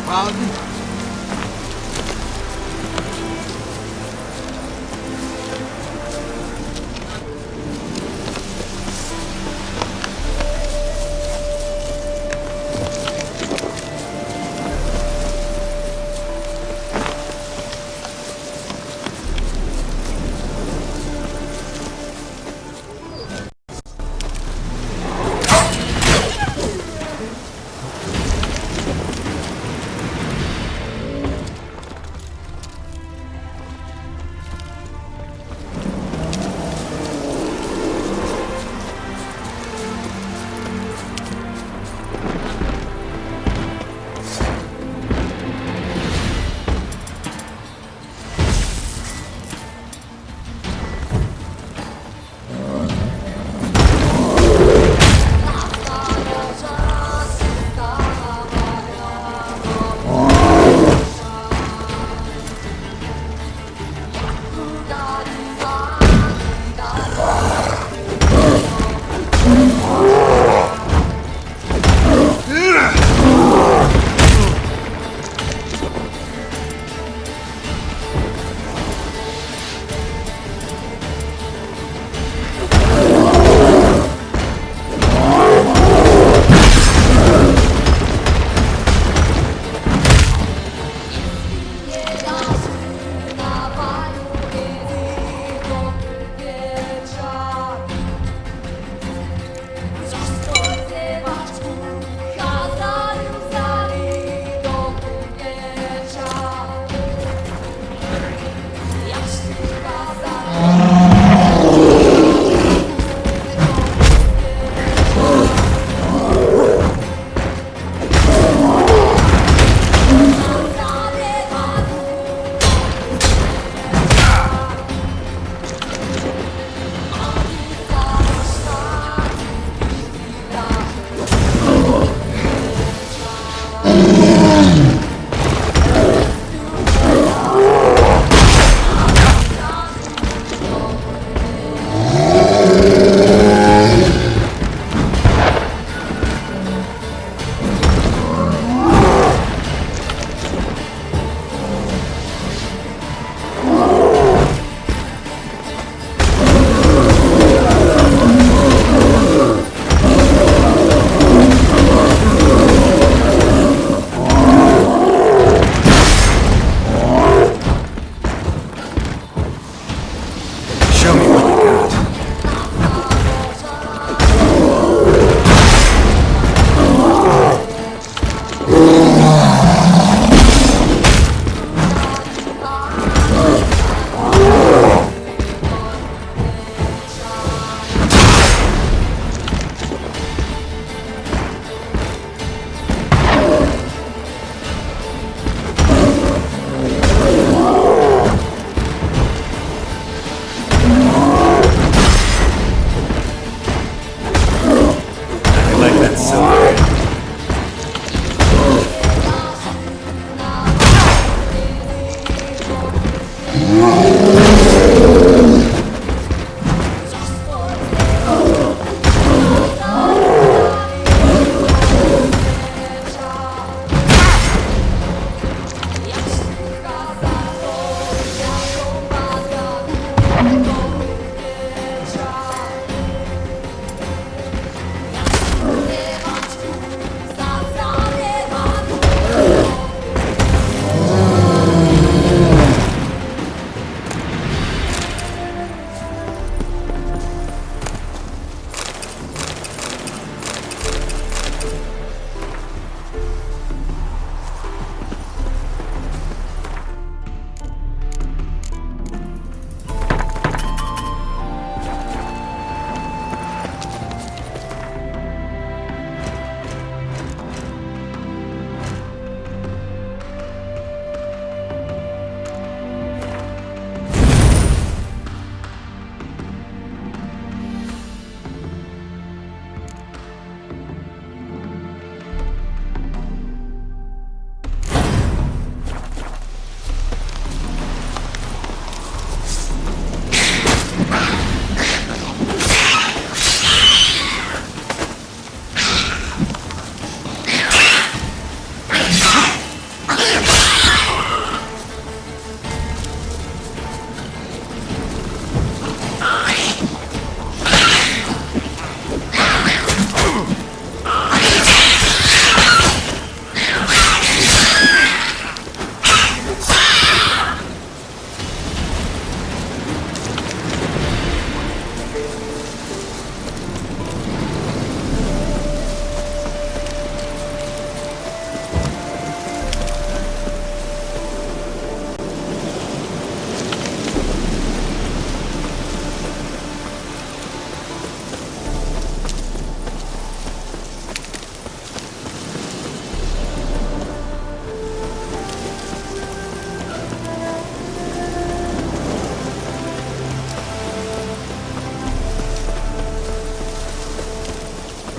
Pardon?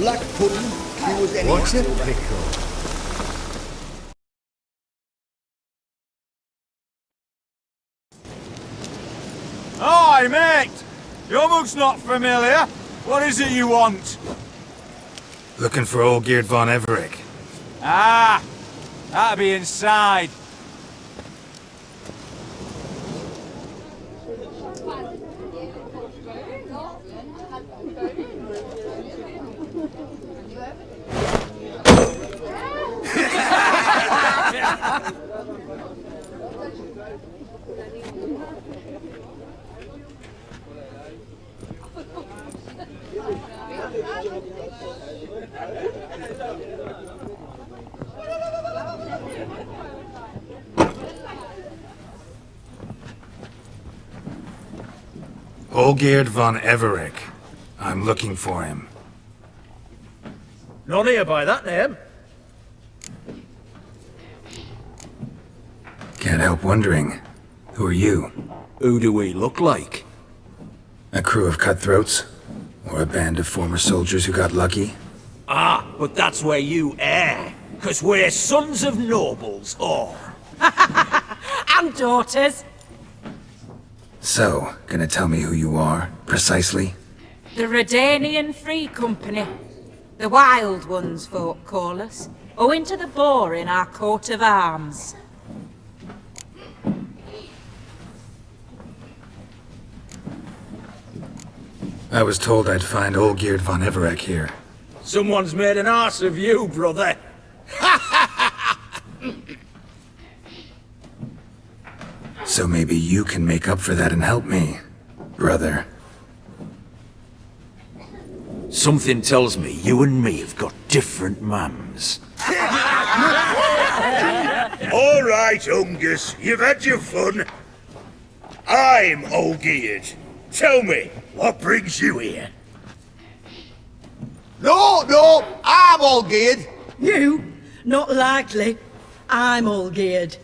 Black pudding, he was any... What's a pickle? Hi, mate! Your mug's not familiar. What is it you want? Looking for Olgierd von Everec. Ah! That'll be inside. Olgierd von Everec. I'm looking for him. None here by that name. Can't help wondering. Who are you? Who do we look like? A crew of cutthroats? Or a band of former soldiers who got lucky? Ah, but that's where you err. 'Cause we're sons of nobles, or... And daughters. So, gonna tell me who you are, precisely? The Redanian Free Company. The Wild Ones, folk call us, owing to the boar in our coat of arms. I was told I'd find Olgierd von Everec here. Someone's made an arse of you, brother. So maybe you can make up for that and help me, brother. Something tells me you and me have got different mums. All right, Ungus, you've had your fun. I'm Olgierd. Tell me, what brings you here? No, I'm Olgierd. You? Not likely. I'm all geared.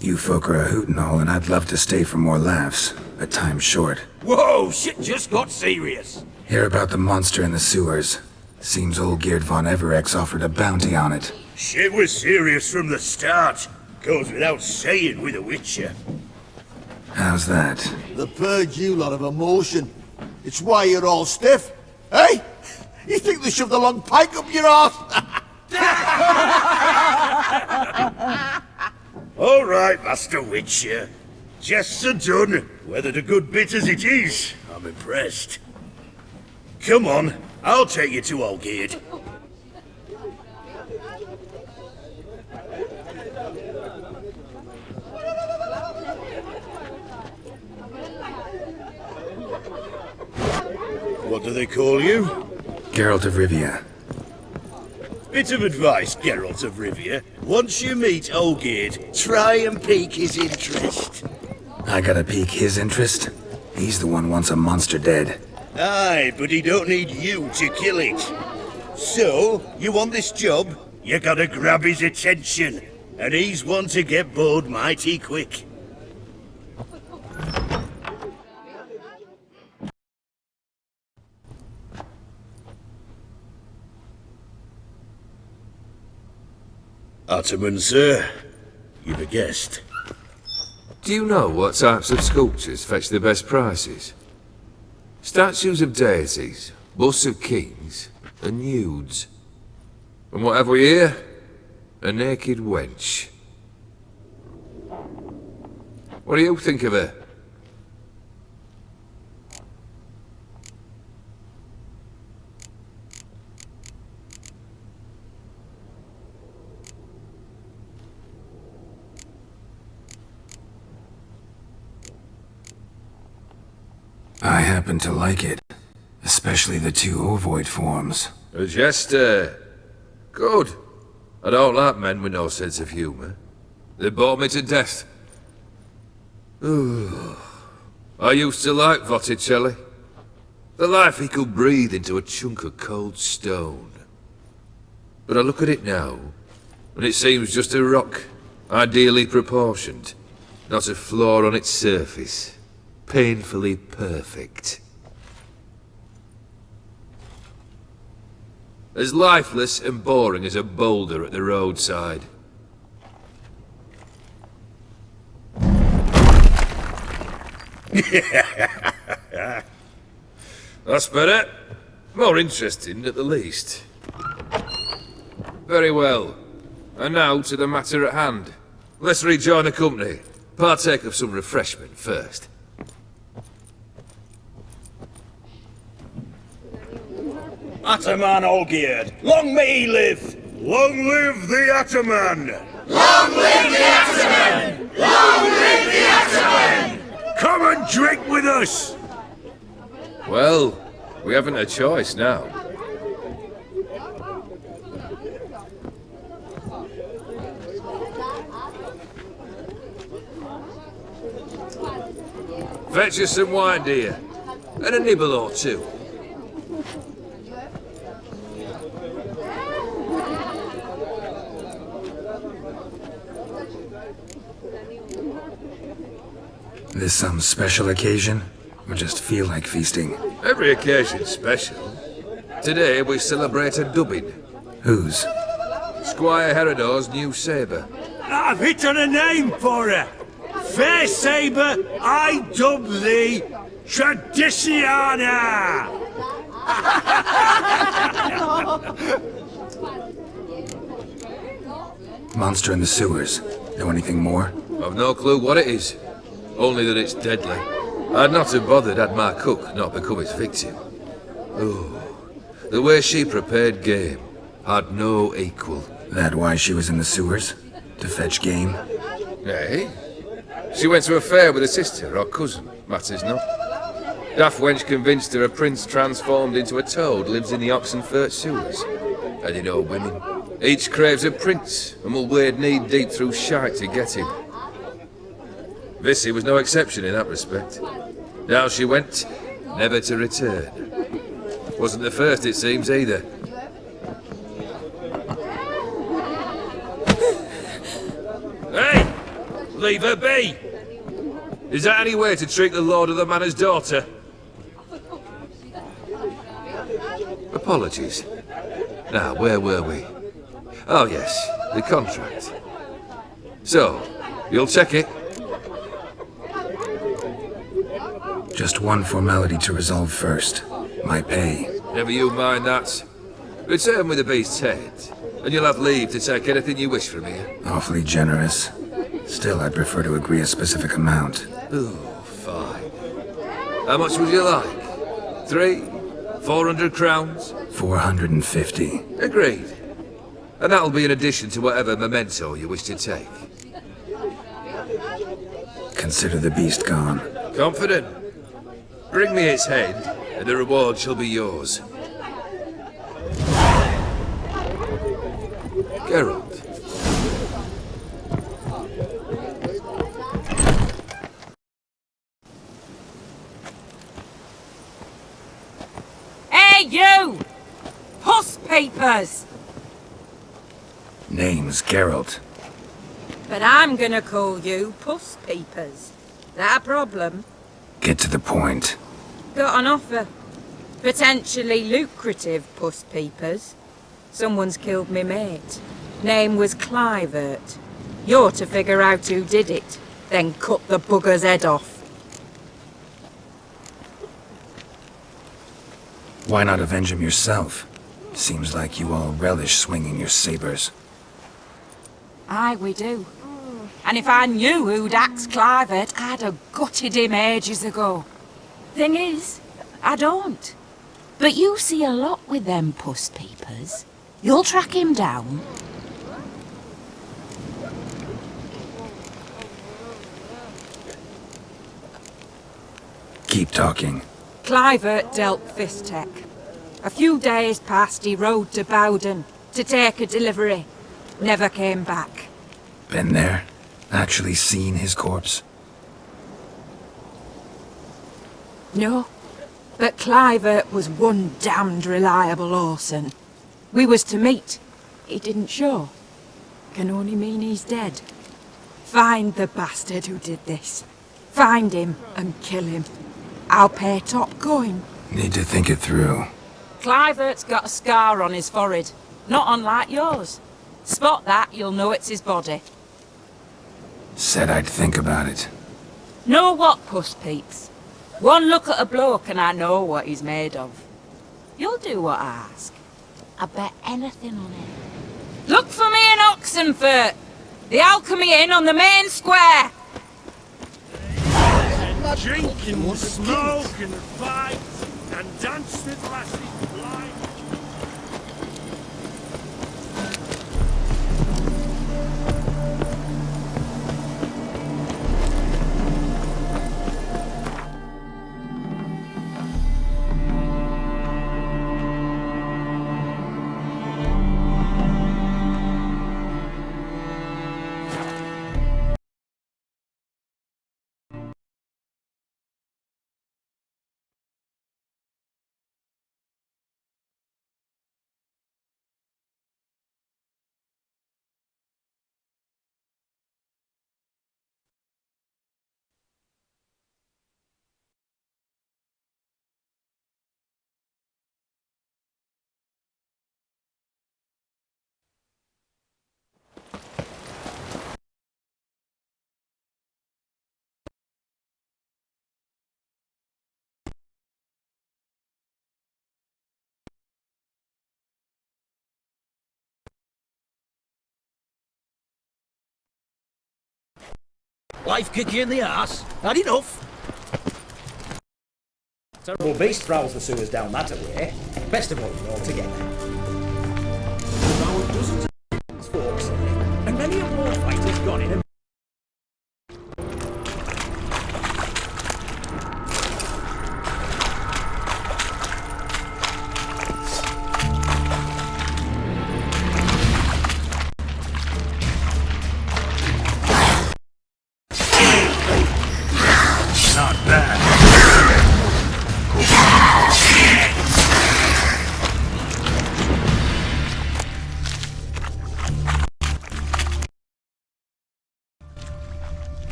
You folk are a hoot and all, and I'd love to stay for more laughs, but time's short. Whoa, shit just got serious. Hear about the monster in the sewers. Seems Olgierd von Everec's offered a bounty on it. Shit was serious from the start. Goes without saying with a Witcher. How's that? The purge you lot of emotion. It's why you're all stiff. Hey? You think they shoved a long pike up your arse? All right, Master Witcher. Jests are done. Whether the good bit as it is, I'm impressed. Come on, I'll take you to Olgierd. What do they call you? Geralt of Rivia. Bit of advice, Geralt of Rivia. Once you meet Olgierd, try and pique his interest. I gotta pique his interest? He's the one wants a monster dead. Aye, but he don't need you to kill it. So, you want this job? You gotta grab his attention. And he's one to get bored mighty quick. Ottoman, sir. You've a guest. Do you know what types of sculptures fetch the best prices? Statues of deities, busts of kings, and nudes. And what have we here? A naked wench. What do you think of her? I happen to like it. Especially the two ovoid forms. A jester. Good. I don't like men with no sense of humour. They bore me to death. I used to like Botticelli. The life he could breathe into a chunk of cold stone. But I look at it now, and it seems just a rock, ideally proportioned. Not a flaw on its surface. Painfully perfect. As lifeless and boring as a boulder at the roadside. That's better. More interesting, at the least. Very well. And now to the matter at hand. Let's rejoin the company. Partake of some refreshment first. Ataman Olgierd, long may he live! Long live the Ataman! Long live the Ataman! Long live the Ataman! Come and drink with us! Well, we haven't a choice now. Fetch us some wine, dear. And a nibble or two. This some special occasion? Or just feel like feasting? Every occasion's special. Today we celebrate a dubbing. Whose? Squire Herodor's new sabre. I've hit on a name for her! Fair sabre, I dub thee Traditiana! Monster in the sewers. Know anything more? I've no clue what it is. Only that it's deadly. I'd not have bothered had my cook not become its victim. Oh, the way she prepared game had no equal. That why she was in the sewers? To fetch game? Eh? She went to a fair with a sister or cousin, matters not. Daft wench convinced her a prince transformed into a toad lives in the Oxenfurt sewers. And you know women, each craves a prince and will wade knee-deep through shite to get him. Vissy was no exception in that respect. Now she went, never to return. Wasn't the first, it seems, either. Hey! Leave her be! Is that any way to treat the lord of the manor's daughter? Apologies. Now, where were we? Oh yes, the contract. So, you'll check it? Just one formality to resolve first. My pay. Never you mind that. Return with the beast's head, and you'll have leave to take anything you wish from here. Awfully generous. Still, I'd prefer to agree a specific amount. Oh, fine. How much would you like? 400 crowns? 450. Agreed. And that'll be in addition to whatever memento you wish to take. Consider the beast gone. Confident? Bring me its head, and the reward shall be yours. Geralt. Hey, you! Puss papers! Name's Geralt. But I'm gonna call you Puss Papers. That a problem? Get to the point. Got an offer. Potentially lucrative Puss Papers. Someone's killed me mate. Name was Clivert. You're to figure out who did it, then cut the bugger's head off. Why not avenge him yourself? Seems like you all relish swinging your sabers. Aye, we do. And if I knew who'd axed Clivert, I'd have gutted him ages ago. Thing is, I don't. But you see a lot with them Puss Papers. You'll track him down. Keep talking. Clivert dealt Fistech. A few days past he rode to Bowden to take a delivery. Never came back. Been there? Actually seen his corpse? No. But Clivert was one damned reliable horseman. We was to meet. he didn't show can only mean he's dead. Find the bastard who did this. Find him and kill him. I'll pay top coin. Need to think it through. Clivert's got a scar on his forehead, not unlike yours. Spot that, you'll know it's his body. Said I'd think about it. Know what, puss peeps? One look at a bloke and I know what he's made of. You'll do what I ask. I bet anything on it. Look for me in Oxenfurt! The Alchemy Inn on the main square! Drink and smoke and fight and dance with lassies blind. Life kick you in the arse. Had enough. Terrible beast prowls the sewers down that way. Best avoid it altogether. Now dozens of things, folks, and many a war fight has gone in a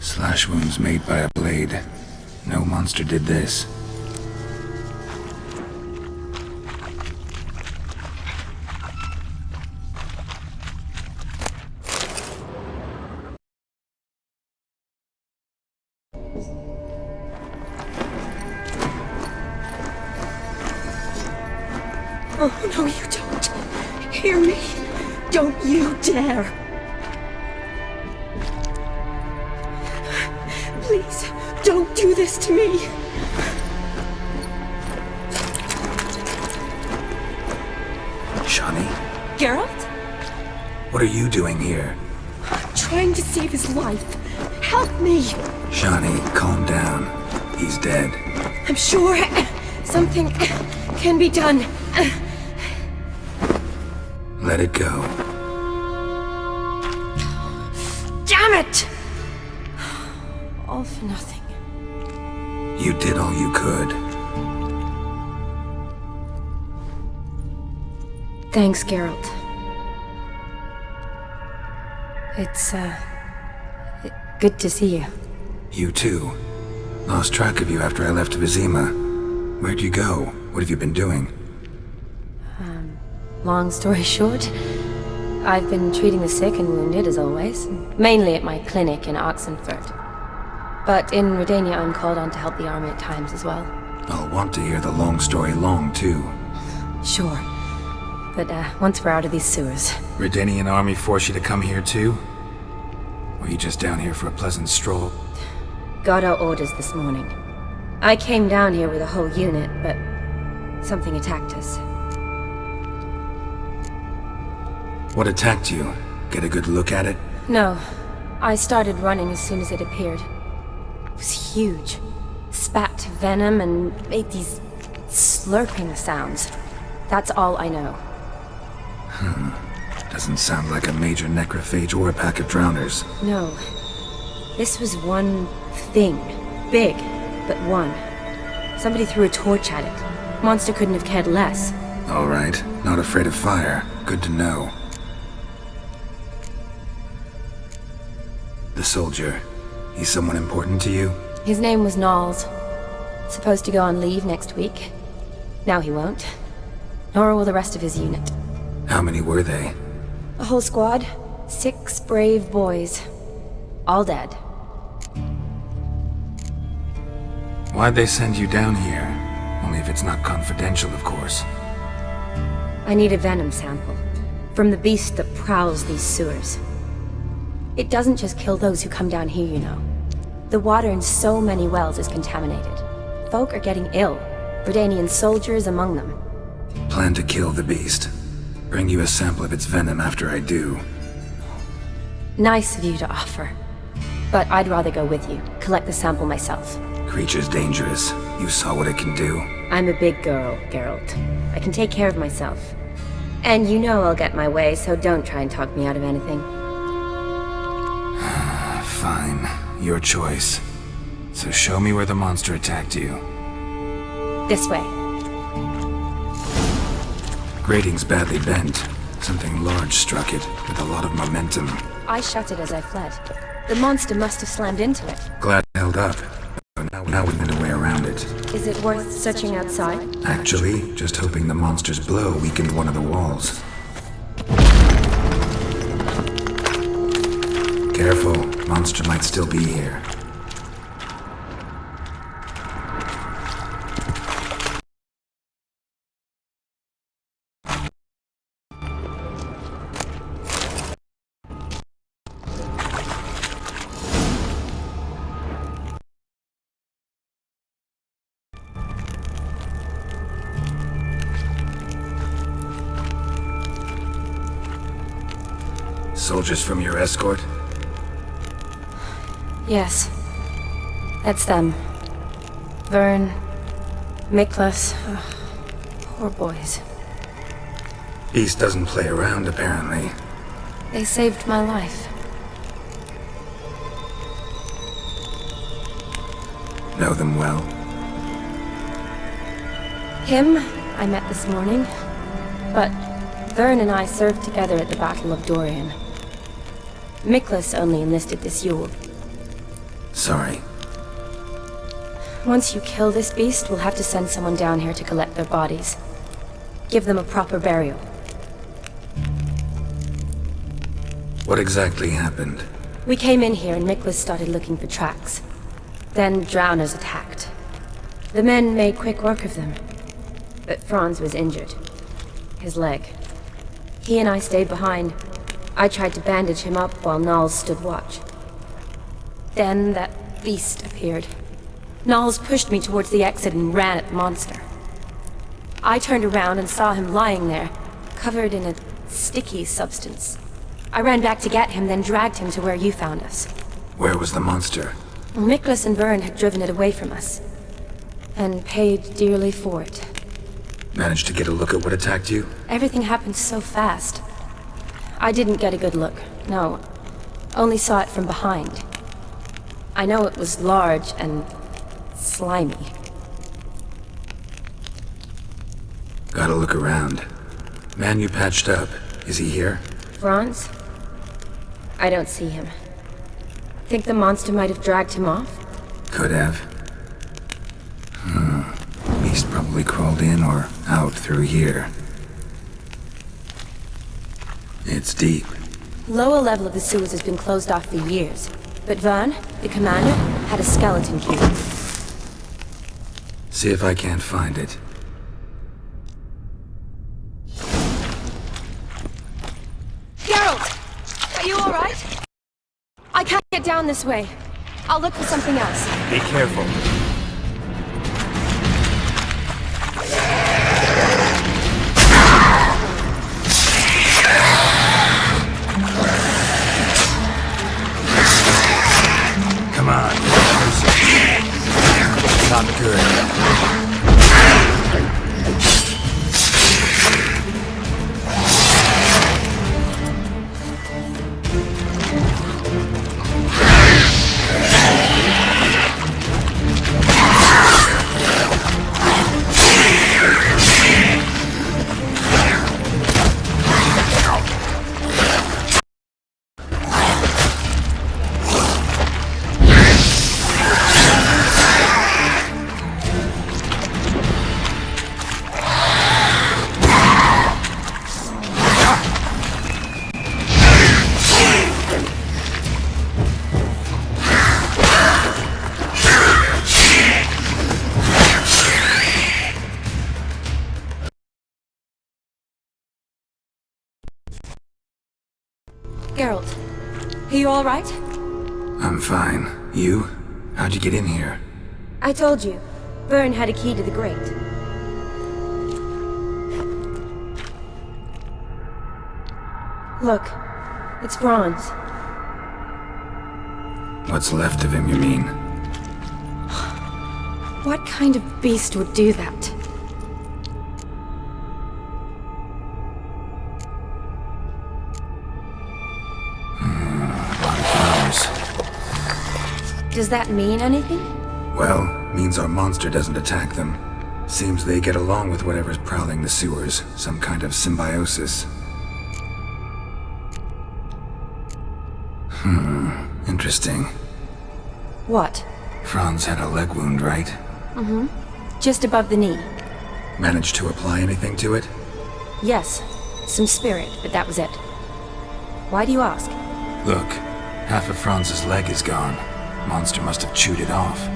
Slash wounds made by a blade. No monster did this. Oh, no, you don't. Hear me. Don't you dare. Please, don't do this to me. Shani? Geralt? What are you doing here? Trying to save his life. Help me. Shani, calm down. He's dead. I'm sure something can be done. Let it go. Damn it! All for nothing. You did all you could. Thanks, Geralt. It's, good to see you. You too. Lost track of you after I left Vizima. Where'd you go? What have you been doing? Long story short, I've been treating the sick and wounded as always, mainly at my clinic in Oxenfurt. But in Redania, I'm called on to help the army at times as well. I'll want to hear the long story long, too. Sure. But, once we're out of these sewers... Redanian army forced you to come here, too? Or are you just down here for a pleasant stroll? Got our orders this morning. I came down here with a whole unit, but... something attacked us. What attacked you? Get a good look at it? No. I started running as soon as it appeared. It was huge. Spat venom and made these slurping sounds. That's all I know. Doesn't sound like a major necrophage or a pack of drowners. No. This was one thing. Big, but one. Somebody threw a torch at it. Monster couldn't have cared less. Alright, not afraid of fire. Good to know. The soldier, he's someone important to you? His name was Knowles. Supposed to go on leave next week. Now he won't. Nor will the rest of his unit. How many were they? A whole squad. 6 brave boys. All dead. Why'd they send you down here? Only if it's not confidential, of course. I need a venom sample. From the beast that prowls these sewers. It doesn't just kill those who come down here, you know. The water in so many wells is contaminated. Folk are getting ill. Verdanian soldiers among them. Plan to kill the beast. Bring you a sample of its venom after I do. Nice of you to offer. But I'd rather go with you. Collect the sample myself. Creature's dangerous. You saw what it can do. I'm a big girl, Geralt. I can take care of myself. And you know I'll get my way, so don't try and talk me out of anything. Fine. Your choice. So show me where the monster attacked you. This way. Grating's badly bent. Something large struck it, with a lot of momentum. I shut it as I fled. The monster must have slammed into it. Glad it held up. Now we find a way around it. Is it worth searching outside? Actually, just hoping the monster's blow weakened one of the walls. Careful, monster might still be here. Soldiers from your escort? Yes. That's them. Vern, Miklas. Poor boys. Beast doesn't play around, apparently. They saved my life. Know them well? Him, I met this morning. But Vern and I served together at the Battle of Dorian. Miklas only enlisted this Yule. Sorry. Once you kill this beast, we'll have to send someone down here to collect their bodies. Give them a proper burial. What exactly happened? We came in here and Miklas started looking for tracks. Then drowners attacked. The men made quick work of them. But Franz was injured. His leg. He and I stayed behind. I tried to bandage him up while Knowles stood watch. Then that beast appeared. Knowles pushed me towards the exit and ran at the monster. I turned around and saw him lying there, covered in a sticky substance. I ran back to get him, then dragged him to where you found us. Where was the monster? Miklas and Vern had driven it away from us. And paid dearly for it. Managed to get a look at what attacked you? Everything happened so fast. I didn't get a good look, no. Only saw it from behind. I know it was large and slimy. Gotta look around. Man you patched up, is he here? Franz? I don't see him. Think the monster might have dragged him off? Could have. Beast probably crawled in or out through here. It's deep. Lower level of the sewers has been closed off for years. But Vern, the commander, had a skeleton key. See if I can't find it. Geralt! Are you alright? I can't get down this way. I'll look for something else. Be careful. Come on. Not good. Geralt, are you alright? I'm fine. You? How'd you get in here? I told you. Vern had a key to the grate. Look, it's Franz. What's left of him, you mean? What kind of beast would do that? Does that mean anything? Well, means our monster doesn't attack them. Seems they get along with whatever's prowling the sewers. Some kind of symbiosis. Interesting. What? Franz had a leg wound, right? Mm-hmm. Just above the knee. Managed to apply anything to it? Yes. Some spirit, but that was it. Why do you ask? Look, half of Franz's leg is gone. Monster must have chewed it off.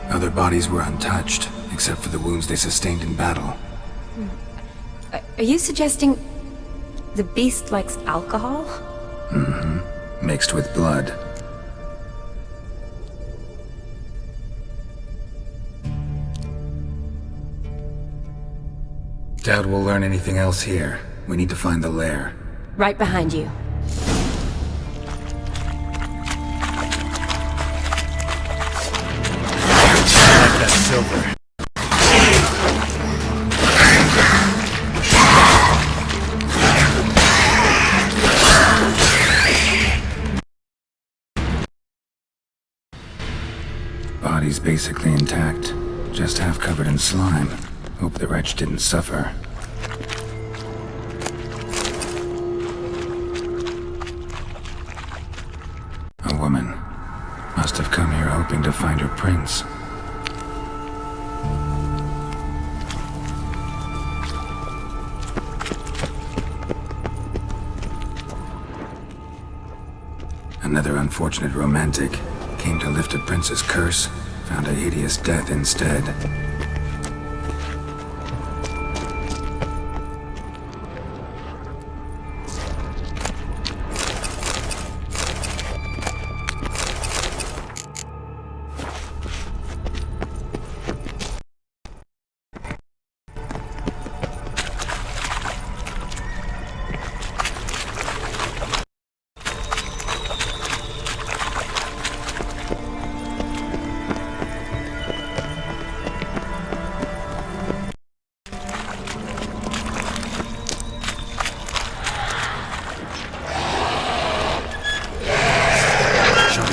Other bodies were untouched, except for the wounds they sustained in battle. Are you suggesting the beast likes alcohol? Mm-hmm. Mixed with blood. Doubt we'll learn anything else here. We need to find the lair. Right behind you. That silver. Body's basically intact, just half covered in slime. Hope the wretch didn't suffer. A woman. Must have come here hoping to find her prince. Another unfortunate romantic. Came to lift a prince's curse, found a hideous death instead.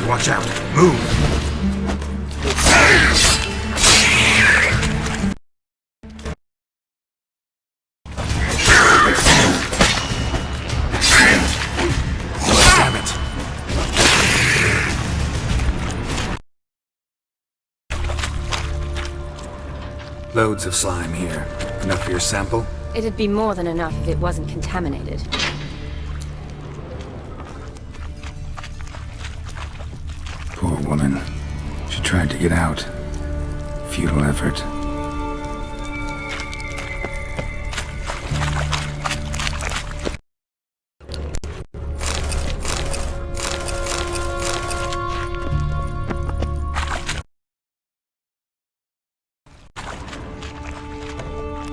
Watch out! Move! Damn it! Loads of slime here. Enough for your sample? It'd be more than enough if it wasn't contaminated. Poor woman. She tried to get out. Futile effort.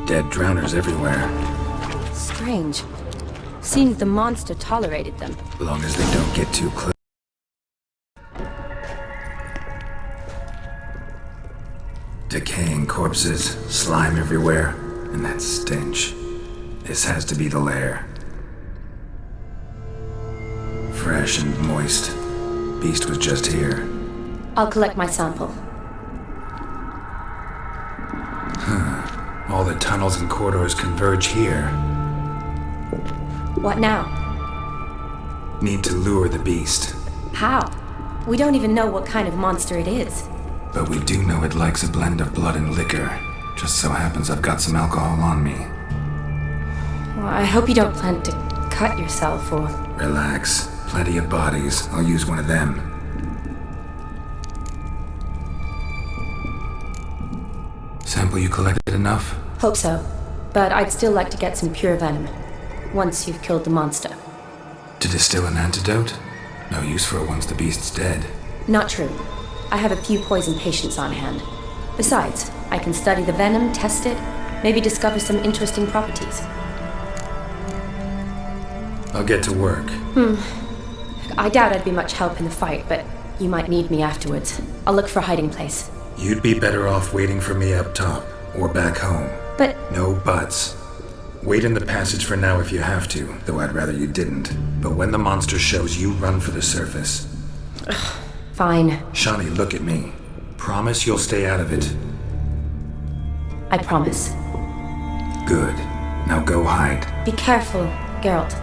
Dead drowners everywhere. Strange. Seems the monster tolerated them. As long as they don't get too close. Decaying corpses, slime everywhere, and that stench. This has to be the lair. Fresh and moist. Beast was just here. I'll collect my sample. All the tunnels and corridors converge here. What now? Need to lure the beast. How? We don't even know what kind of monster it is. But we do know it likes a blend of blood and liquor. Just so happens I've got some alcohol on me. Well, I hope you don't plan to cut yourself or... Relax. Plenty of bodies. I'll use one of them. Sample you collected enough? Hope so. But I'd still like to get some pure venom. Once you've killed the monster. To distill an antidote? No use for it once the beast's dead. Not true. I have a few poison patients on hand. Besides, I can study the venom, test it, maybe discover some interesting properties. I'll get to work. I doubt I'd be much help in the fight, but you might need me afterwards. I'll look for a hiding place. You'd be better off waiting for me up top, or back home. But No buts. Wait in the passage for now if you have to, though I'd rather you didn't. But when the monster shows, you run for the surface. fine. Shawnee, look at me. Promise you'll stay out of it. I promise. Good. Now go hide. Be careful, Geralt.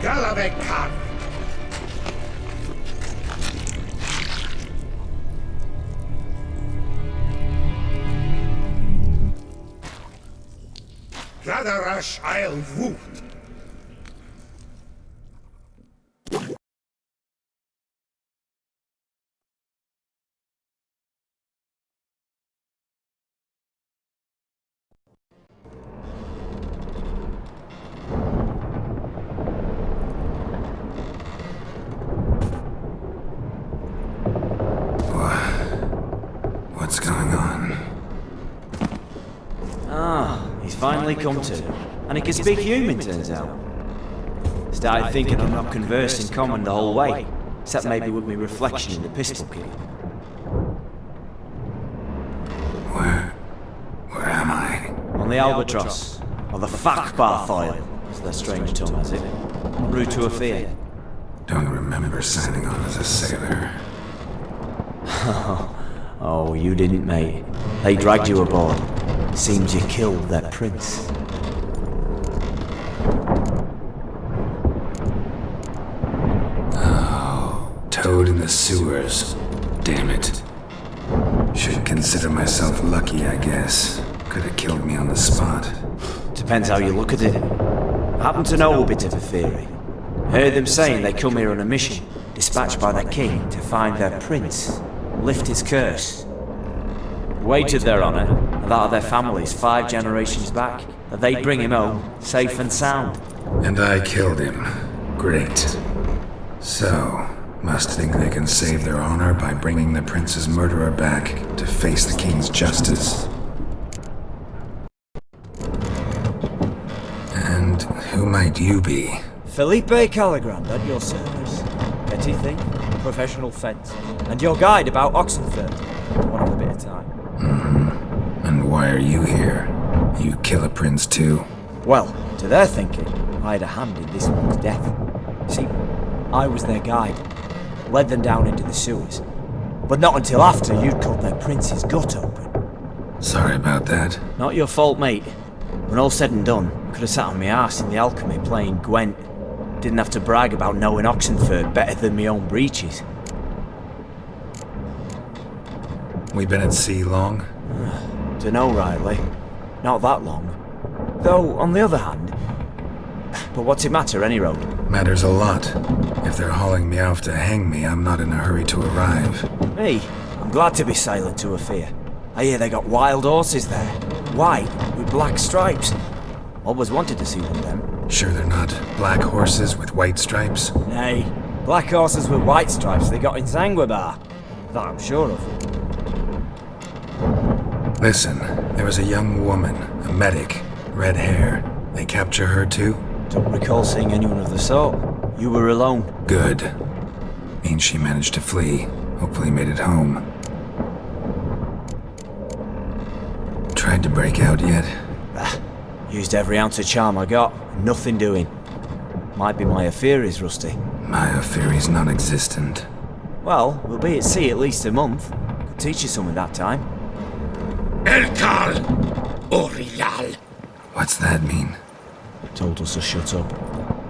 Galavekar. Radarash I'll woot. What's going on? Ah, he's finally come to. And he can speak human, turns out. Started thinking I've not conversed in common the whole way, except maybe with me reflection in the pistol key. Where am I? On the Albatross, or the Fakbar foil, as their strange tongue has it. En route to Afia. Don't remember signing on as a sailor. Oh, you didn't, mate. They dragged you aboard. Seems you killed their prince. Oh, toad in the sewers. Damn it. Should consider myself lucky, I guess. Could have killed me on the spot. Depends how you look at it. I happen to know a bit of a theory. Heard them saying they come here on a mission, dispatched by their king to find their prince, lift his curse. Wagered their honour, and that of their families 5 generations back, that they'd bring him home, safe and sound. And I killed him. Great. So, must think they can save their honor by bringing the prince's murderer back to face the king's justice. And who might you be? Felipe Caligrand at your service. Petty thing, professional fence, and your guide about Oxenford. One of a bit of time. And why are you here? You kill a prince too? Well, to their thinking, I had a hand in this one's death. See, I was their guide, led them down into the sewers. But not until after you'd cut their prince's gut open. Sorry about that. Not your fault, mate. When all said and done, I could have sat on my arse in the alchemy playing Gwent. Didn't have to brag about knowing Oxenford better than my own breeches. We been at sea long? Dunno, Riley. Not that long. Though, on the other hand... But what's it matter, any road? Matters a lot. If they're hauling me off to hang me, I'm not in a hurry to arrive. Me? I'm glad to be sailing to Afia. I hear they got wild horses there. White, with black stripes. Always wanted to see one of them. Sure they're not black horses with white stripes? Nay, black horses with white stripes they got in Zanguebar. That I'm sure of. Listen, there was a young woman, a medic, red hair. They capture her too? Don't recall seeing anyone of the sort. You were alone. Good. Means she managed to flee. Hopefully made it home. Tried to break out yet? Used every ounce of charm I got. Nothing doing. Might be my Aphiri's rusty. My Aphiri's non-existent. Well, we'll be at sea at least a month. Could teach you something that time. Elkal Orial. What's that mean? Told us to shut up.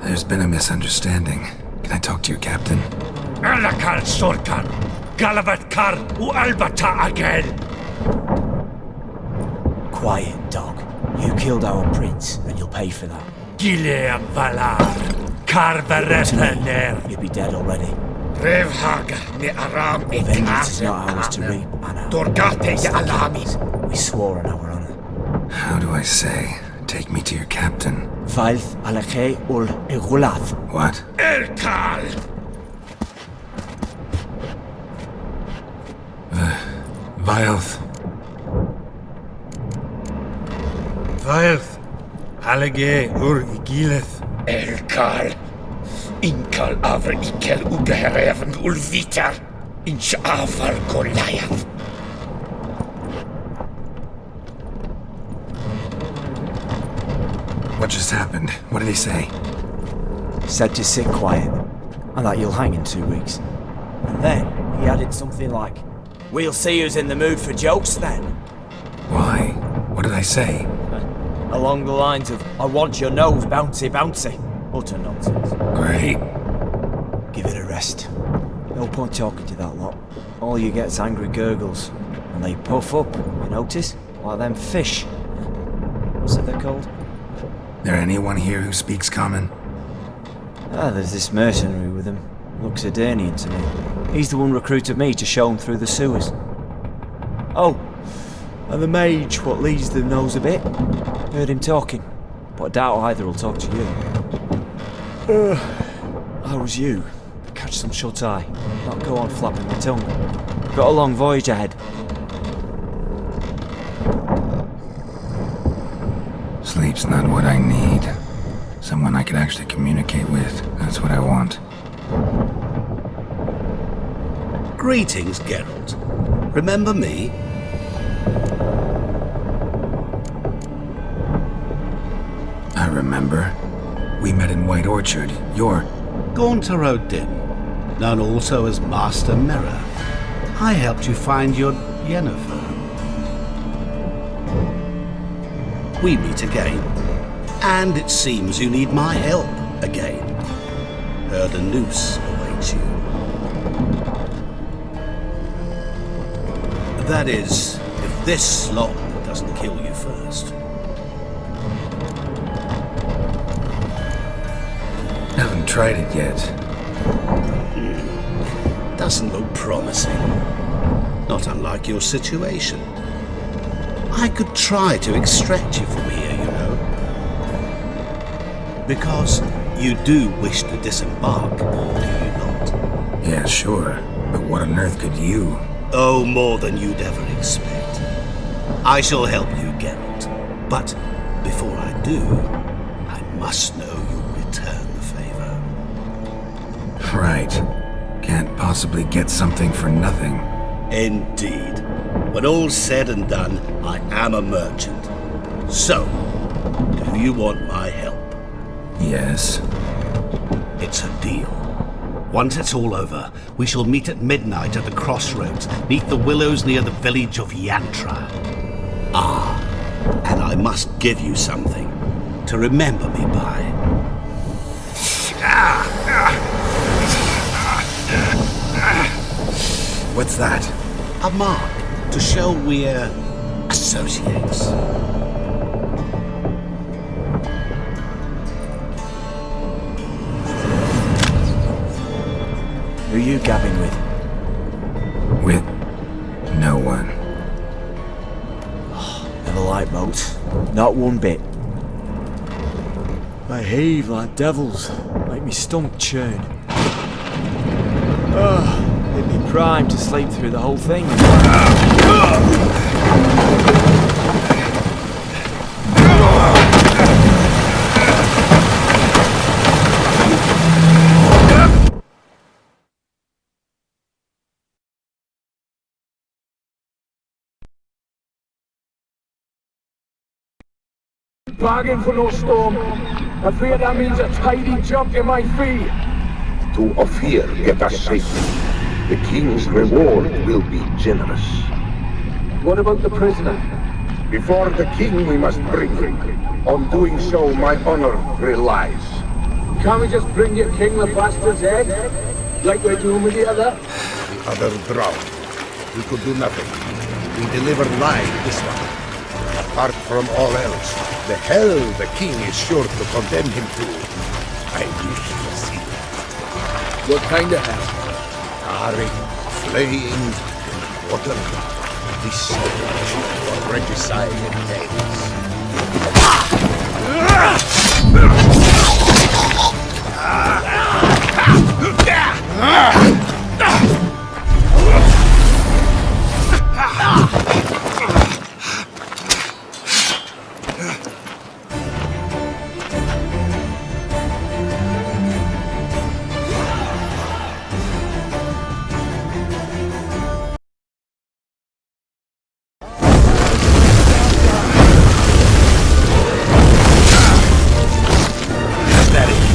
There's been a misunderstanding. Can I talk to your captain? Elkal Sorkan. Galavat Kar U Albata Agel. Quiet, dog. You killed our prince, and you'll pay for that. Gilead Valar. Karvarepener. You'd be dead already. Revhaga ne Aram Vengeance is not ours to reap, Anna. Dorgate Alamis. We swore on our honor. How do I say? Take me to your captain. Vailth Alakhe ul Egulath. What? Elkal. Vailth. Vailth. Alage ur Igileth. Elkal. Inkal avr ikel ugehereven ulvitar. Inch aval Goliath. What just happened? What did he say? Said to sit quiet, and that you'll hang in 2 weeks. And then he added something like, "We'll see who's in the mood for jokes then." Why? What did I say? Along the lines of, "I want your nose bouncy bouncy." Utter nonsense. Great. Give it a rest. No point talking to that lot. All you get's angry gurgles. And they puff up, you notice? Like them fish. What's it they're called? There anyone here who speaks common? Ah, there's this mercenary with him. Looks Adanian to me. He's the one recruited me to show him through the sewers. Oh, and the mage what leads them knows a bit. Heard him talking, but I doubt either will talk to you. How was you? Catch some shut-eye, not go on flapping my tongue. Got a long voyage ahead. Sleep's not what I need. Someone I could actually communicate with. That's what I want. Greetings, Geralt. Remember me? I remember. We met in White Orchard. You're... Gaunter O'Dimm, known also as Master Mirror. I helped you find your Yennefer. We meet again. And it seems you need my help again. Heard a noose awaits you. That is, if this slop doesn't kill you first. Haven't tried it yet. Doesn't look promising. Not unlike your situation. I could try to extract you from here, you know. Because you do wish to disembark, do you not? Yeah, sure. But what on earth could you? Oh, more than you'd ever expect. I shall help you, Geralt. But before I do, I must know you'll return the favor. Right. Can't possibly get something for nothing. Indeed. When all's said and done, I am a merchant. So, do you want my help? Yes. It's a deal. Once it's all over, we shall meet at midnight at the crossroads, neath the willows near the village of Yantra. Ah, and I must give you something to remember me by. What's that? A mark to show we're associates. Who you gabbing with? With no one. Never liked boats. Not one bit. They heave like devils. Make me stomach churn. They'd be primed to sleep through the whole thing. Bargain for no storm. I fear that means a tidy jump in my fee. To Ophir get us safely. The king's reward will be generous. What about the prisoner? Before the king we must bring him. On doing so my honor relies. Can't we just bring your king the bastard's head? Like we're doing with the other? The other drowned. We could do nothing. We delivered live this one. Apart from all else, the hell the king is sure to condemn him to. I wish to see that. What kind of hell? Tarring, flaying, water. This for regicide and tales. That is.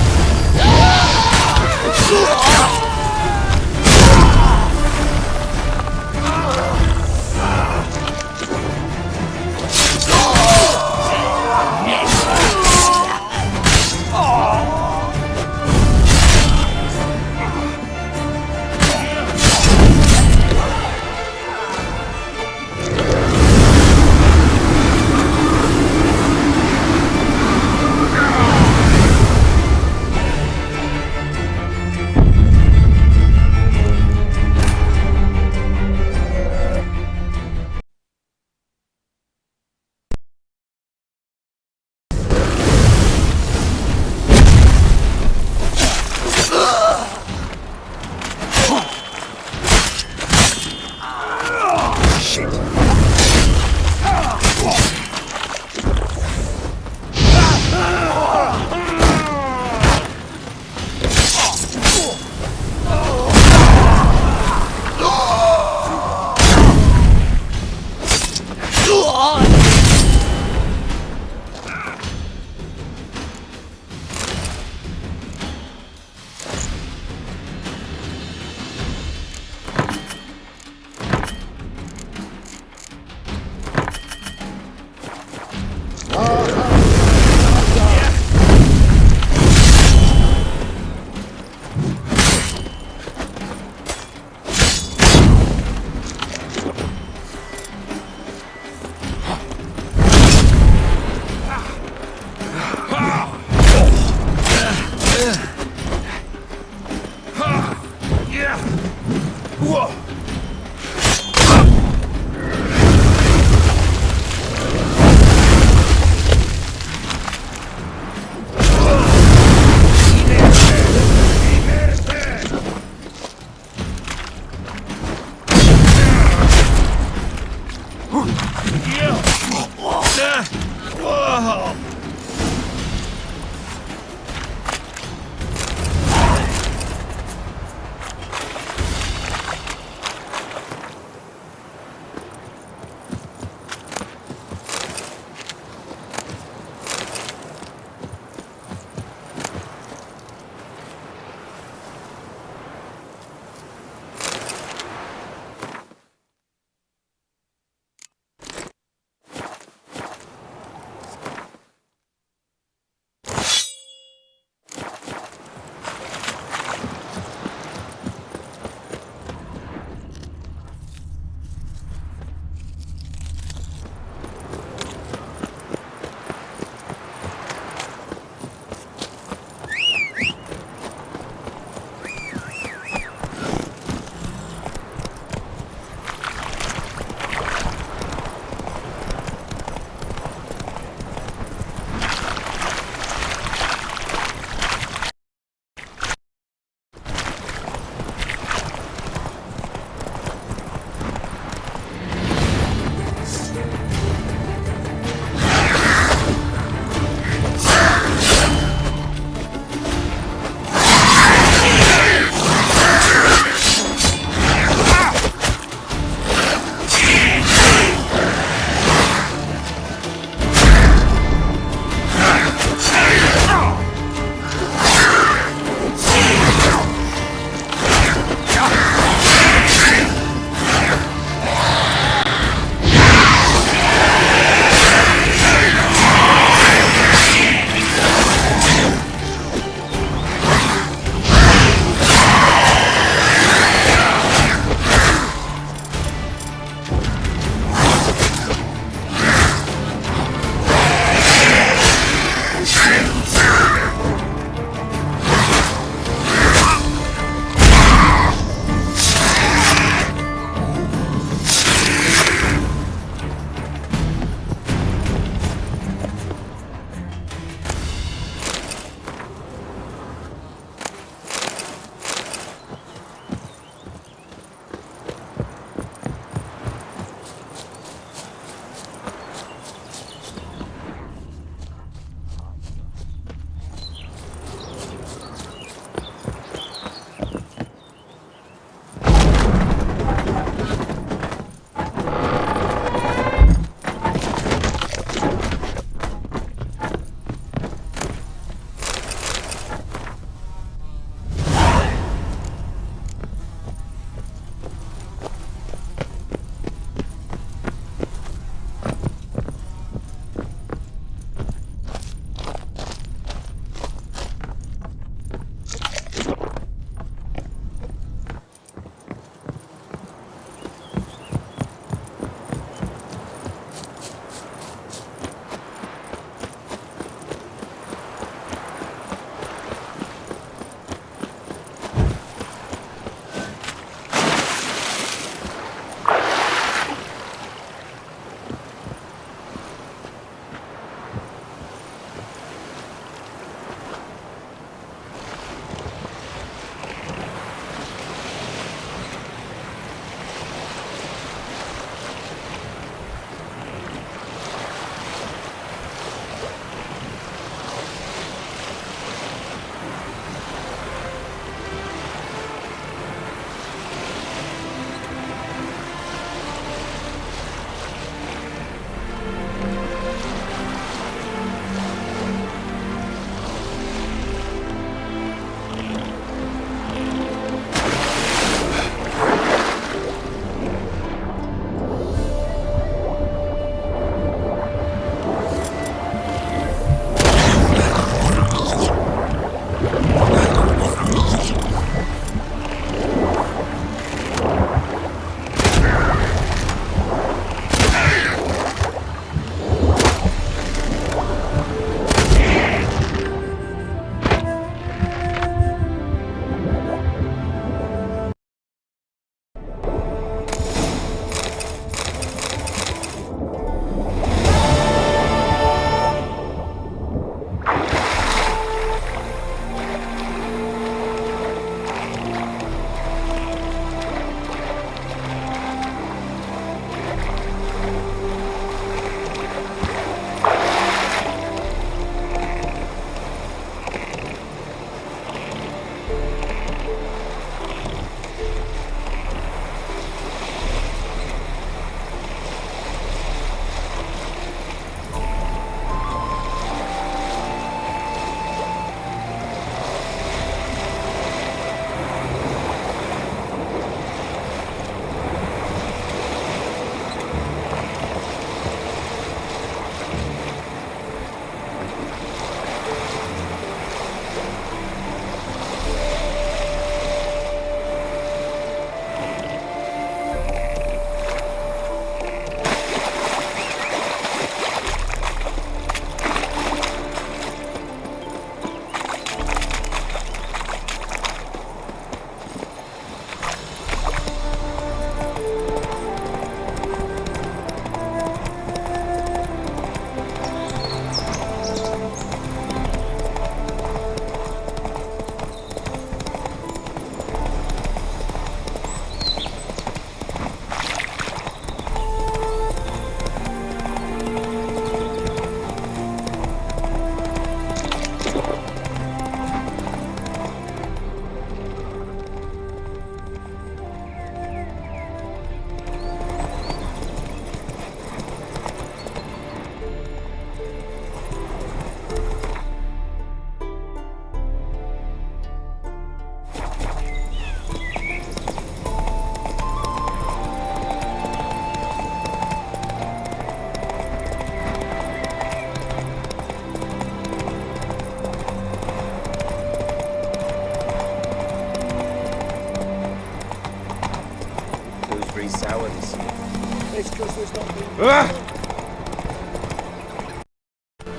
sour this year. It's because there's not been...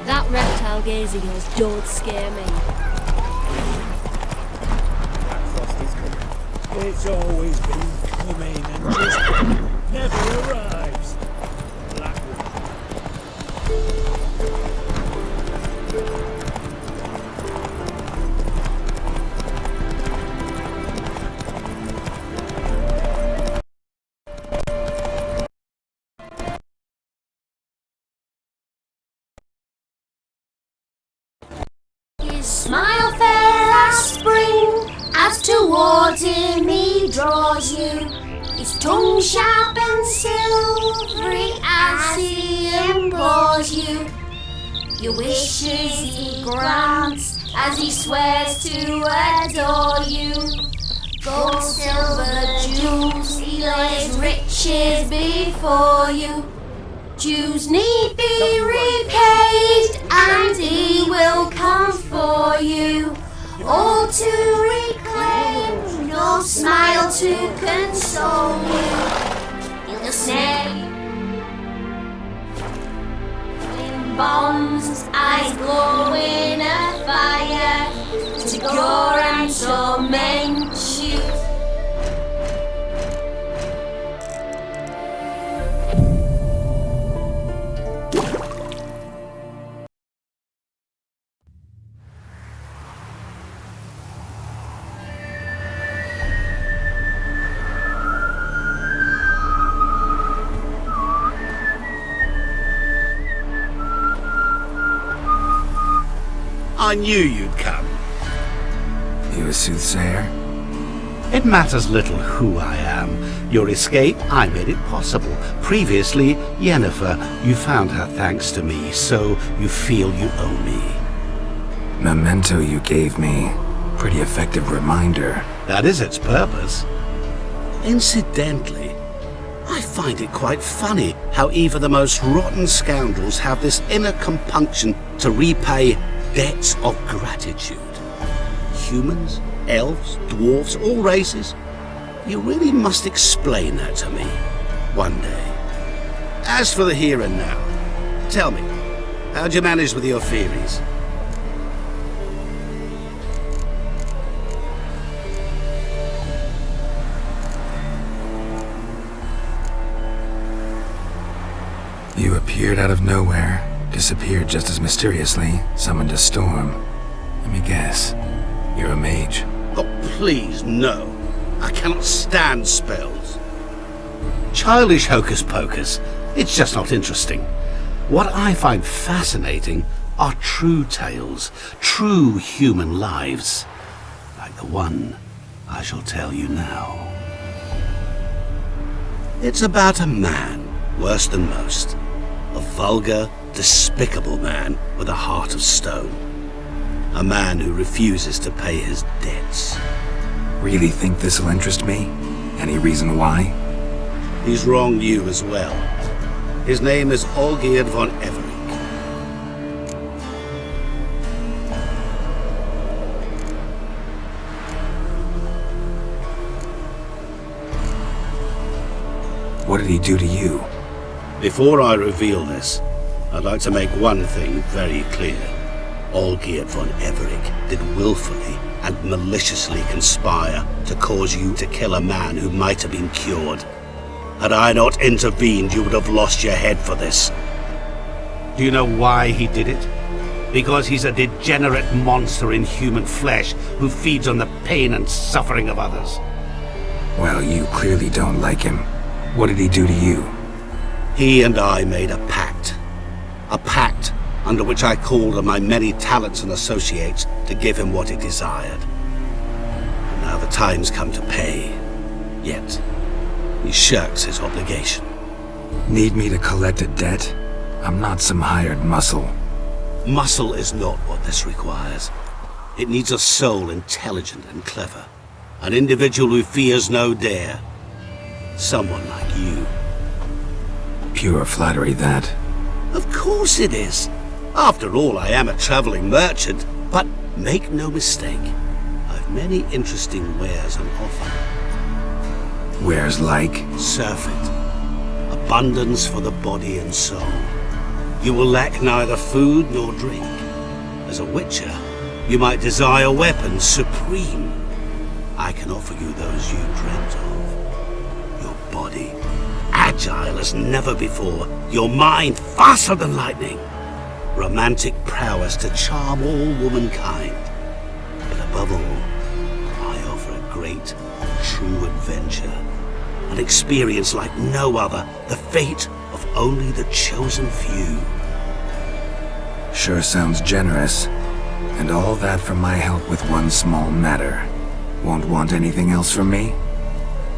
That reptile gazing us don't scare me. That frost is coming. It's always been coming and just never arrives. Blackwood. His smile fair as spring, as towards him he draws you. His tongue sharp and silvery as he implores you. Your wishes he grants as he swears to adore you. Gold, silver, jewels, he lays riches before you. Dues need be repaid, and he will come for you. All to reclaim, your smile to console you. He'll snare in bonds, eyes glowing a fire, to gore and torment you. I knew you'd come. You a soothsayer? It matters little who I am. Your escape, I made it possible. Previously, Yennefer, you found her thanks to me, so you feel you owe me. Memento you gave me. Pretty effective reminder. That is its purpose. Incidentally, I find it quite funny how even the most rotten scoundrels have this inner compunction to repay debts of gratitude. Humans, elves, dwarves, all races. You really must explain that to me one day. As for the here and now, tell me, how'd you manage with your theories? You appeared out of nowhere, disappeared just as mysteriously, summoned a storm. Let me guess. You're a mage. Oh, please, no. I cannot stand spells. Childish hocus pocus. It's just not interesting. What I find fascinating are true tales, true human lives, like the one I shall tell you now. It's about a man, worse than most. A vulgar, despicable man with a heart of stone. A man who refuses to pay his debts. Really think this'll interest me? Any reason why? He's wronged you as well. His name is Olgierd von Everec. What did he do to you? Before I reveal this, I'd like to make one thing very clear. Olgierd von Everec did willfully and maliciously conspire to cause you to kill a man who might have been cured. Had I not intervened, you would have lost your head for this. Do you know why he did it? Because he's a degenerate monster in human flesh who feeds on the pain and suffering of others. Well, you clearly don't like him. What did he do to you? He and I made a pact. A pact under which I called on my many talents and associates to give him what he desired. And now the time's come to pay. Yet, he shirks his obligation. Need me to collect a debt? I'm not some hired muscle. Muscle is not what this requires. It needs a soul intelligent and clever. An individual who fears no dare. Someone like you. Pure flattery, that. Of course it is. After all, I am a traveling merchant. But make no mistake, I've many interesting wares on offer. Where's like? Surfeit. Abundance for the body and soul. You will lack neither food nor drink. As a witcher, you might desire weapons supreme. I can offer you those you dreamt of. Your body, agile as never before. Your mind, faster than lightning. Romantic prowess to charm all womankind. But above all, I offer a great, true adventure. An experience like no other. The fate of only the chosen few. Sure sounds generous. And all that for my help with one small matter. Won't want anything else from me?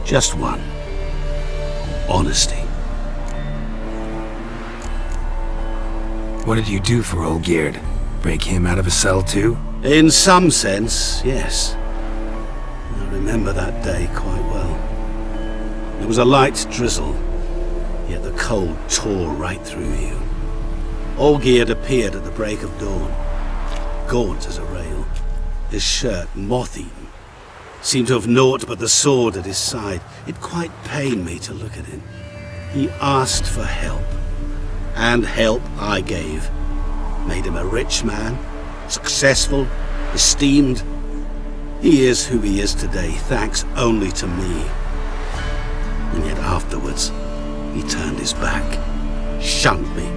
Just one. Honesty. What did you do for Olgierd? Break him out of a cell too? In some sense, yes. I remember that day quite well. There was a light drizzle, yet the cold tore right through you. Olgierd appeared at the break of dawn, gaunt as a rail, his shirt moth-eaten. Seemed to have naught but the sword at his side. It quite pained me to look at him. He asked for help, and help I gave. Made him a rich man, successful, esteemed. He is who he is today, thanks only to me. And yet afterwards, he turned his back, shunned me,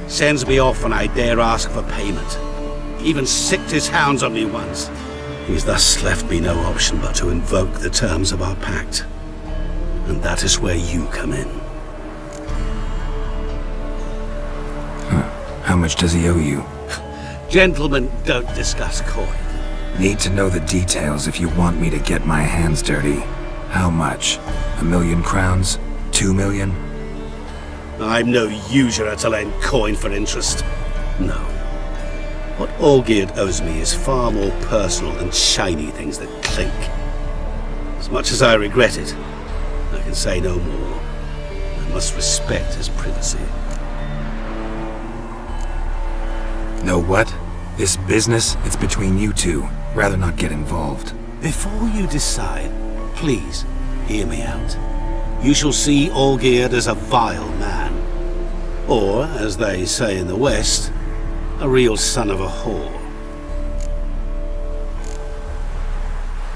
sends me off when I dare ask for payment. Even sicked his hounds on me once. He's thus left me no option but to invoke the terms of our pact. And that is where you come in. How much does he owe you? Gentlemen don't discuss coin. Need to know the details if you want me to get my hands dirty. How much? 1,000,000 crowns? 2 million? I'm no usurer to lend coin for interest. No. What Olgierd owes me is far more personal than shiny things that clink. As much as I regret it, I can say no more. I must respect his privacy. Know what? This business, it's between you two. Rather not get involved. Before you decide, please hear me out. You shall see Olgierd as a vile man. Or, as they say in the West, a real son of a whore.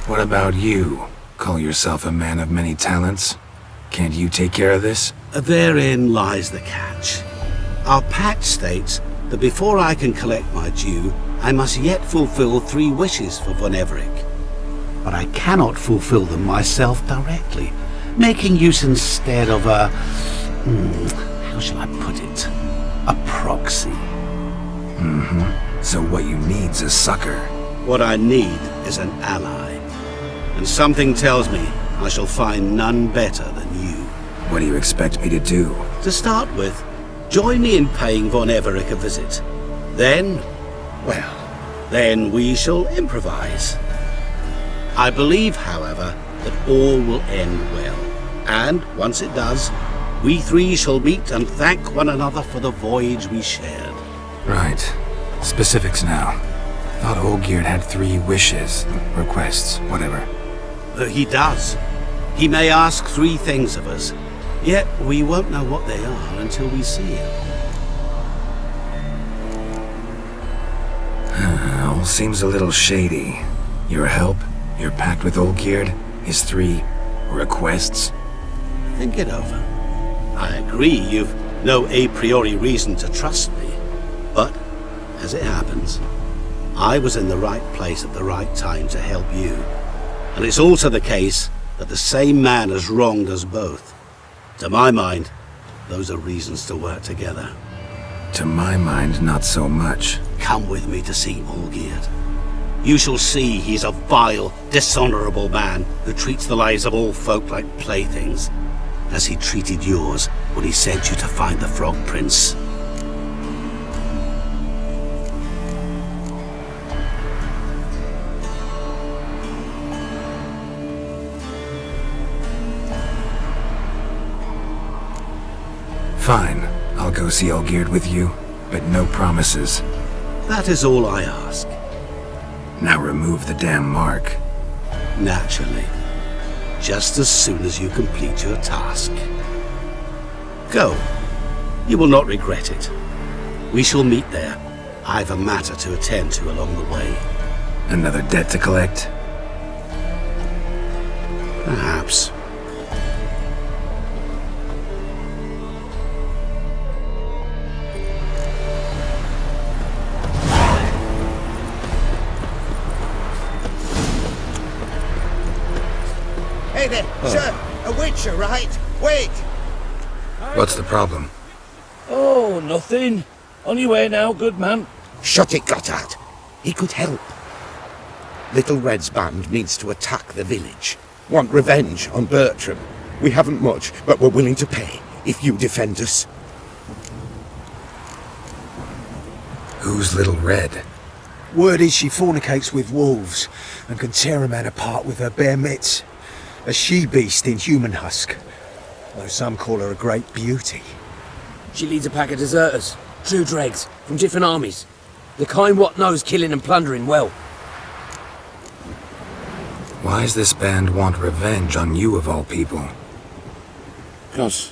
What about you? Call yourself a man of many talents? Can't you take care of this? Therein lies the catch. Our pact states that before I can collect my due, I must yet fulfill 3 wishes for von Everec. But I cannot fulfill them myself directly, making use instead of a... how shall I put it? A proxy. So what you need's a sucker. What I need is an ally. And something tells me I shall find none better than you. What do you expect me to do? To start with, join me in paying von Everec a visit. Then, well, then we shall improvise. I believe, however, that all will end well. And, once it does, we 3 shall meet and thank one another for the voyage we shared. Right. Specifics now. Thought Olgierd had 3 wishes, requests, whatever. He does. He may ask 3 things of us, yet we won't know what they are until we see him. All seems a little shady. Your help, your pact with Olgierd, his 3 requests. Think it over. I agree you've no a priori reason to trust me, but, as it happens, I was in the right place at the right time to help you. And it's also the case that the same man has wronged us both. To my mind, those are reasons to work together. To my mind, not so much. Come with me to see Olgierd. You shall see he's a vile, dishonorable man who treats the lives of all folk like playthings, as he treated yours when he sent you to find the Frog Prince. Fine. I'll go see Olgierd with you, but no promises. That is all I ask. Now remove the damn mark. Naturally. just as soon as you complete your task. Go. You will not regret it. We shall meet there. I've a matter to attend to along the way. Another debt to collect? Perhaps. Hey there, sir! A witcher, right? Wait! What's the problem? Oh, nothing. On your way now, good man. Shut it, Gotthard. He could help. Little Red's band needs to attack the village. Want revenge on Bertram. We haven't much, but we're willing to pay if you defend us. Who's Little Red? Word is she fornicates with wolves and can tear a man apart with her bare mitts. A she-beast in human husk, though some call her a great beauty. She leads a pack of deserters, true dregs, from different armies. The kind what knows killing and plundering well. Why's this band want revenge on you of all people? Cause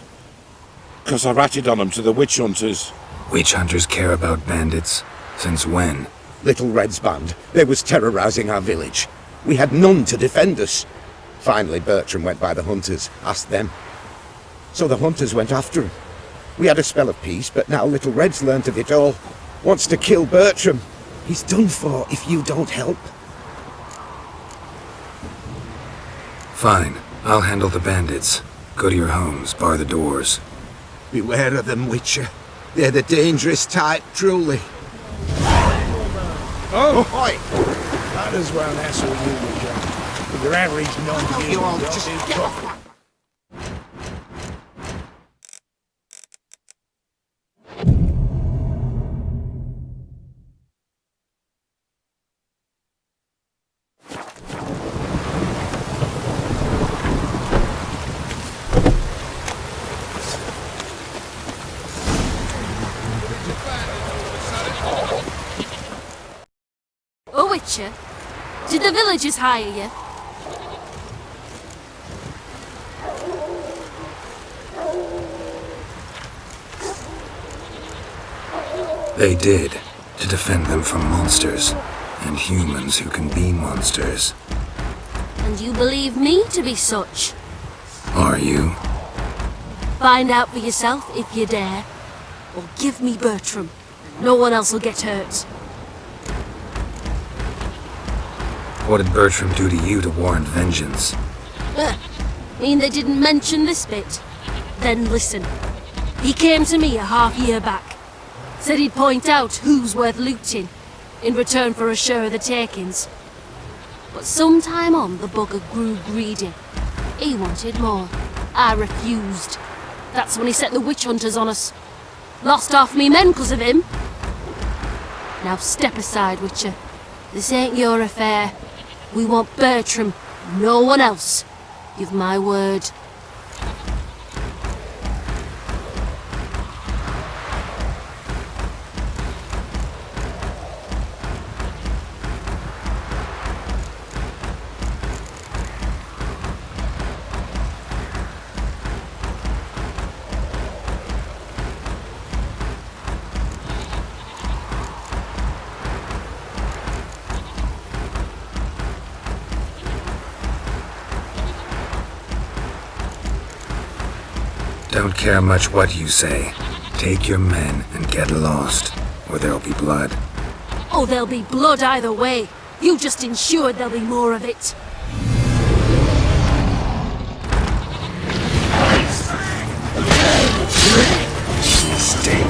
I ratted on them to the witch hunters. Witch hunters care about bandits? Since when? Little Red's band, they was terrorizing our village. We had none to defend us. Finally, Bertram went by the hunters, asked them. So the hunters went after him. We had a spell of peace, but now Little Red's learnt of it all. Wants to kill Bertram. He's done for if you don't help. Fine, I'll handle the bandits. Go to your homes, bar the doors. Beware of them, Witcher. They're the dangerous type, truly. Oh, Might as well answer you, John. With your average non You all just get off. Oh, Witcher, did the villagers hire you? They did, to defend them from monsters, and humans who can be monsters. And you believe me to be such? Are you? Find out for yourself if you dare. Or give me Bertram. No one else will get hurt. What did Bertram do to you to warrant vengeance? Mean they didn't mention this bit? Then listen. He came to me a half-year back. Said he'd point out who's worth looting, in return for a share of the takings. But sometime on, the bugger grew greedy. He wanted more. I refused. That's when he set the witch hunters on us. Lost half me men 'cause of him. Now step aside, Witcher. This ain't your affair. We want Bertram, no one else. Give my word. Don't care much what you say. Take your men and get lost, or there'll be blood. Oh, there'll be blood either way. You just ensured there'll be more of it. Mistake.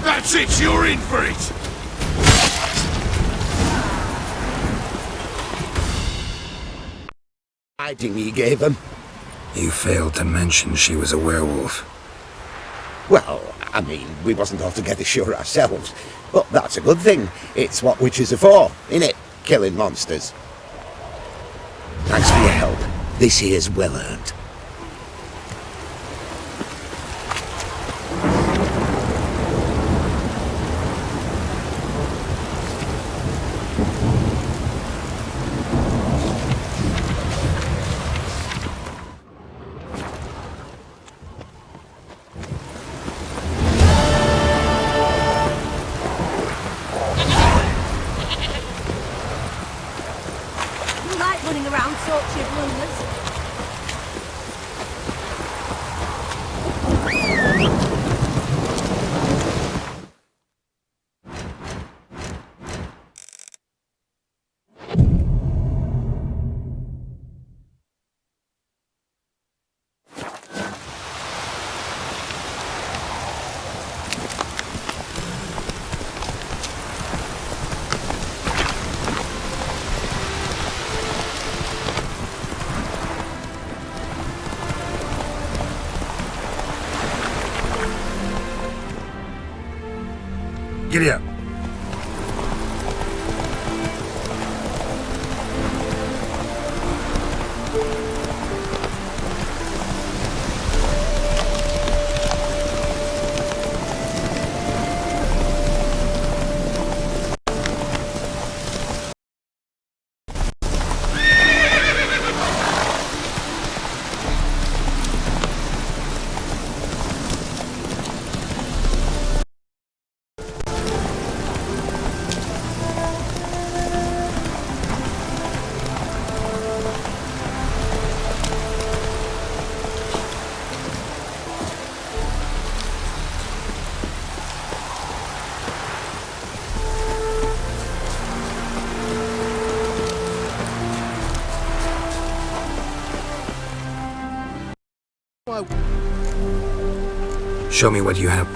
That's it, you're in for it! hiding he gave him. You failed to mention she was a werewolf. Well, I mean, we wasn't altogether sure ourselves. But that's a good thing. It's what witches are for, innit? Killing monsters. Thanks for your help. This here's well earned. You like running around sorts of rumours. Giddy up. Show me what you have.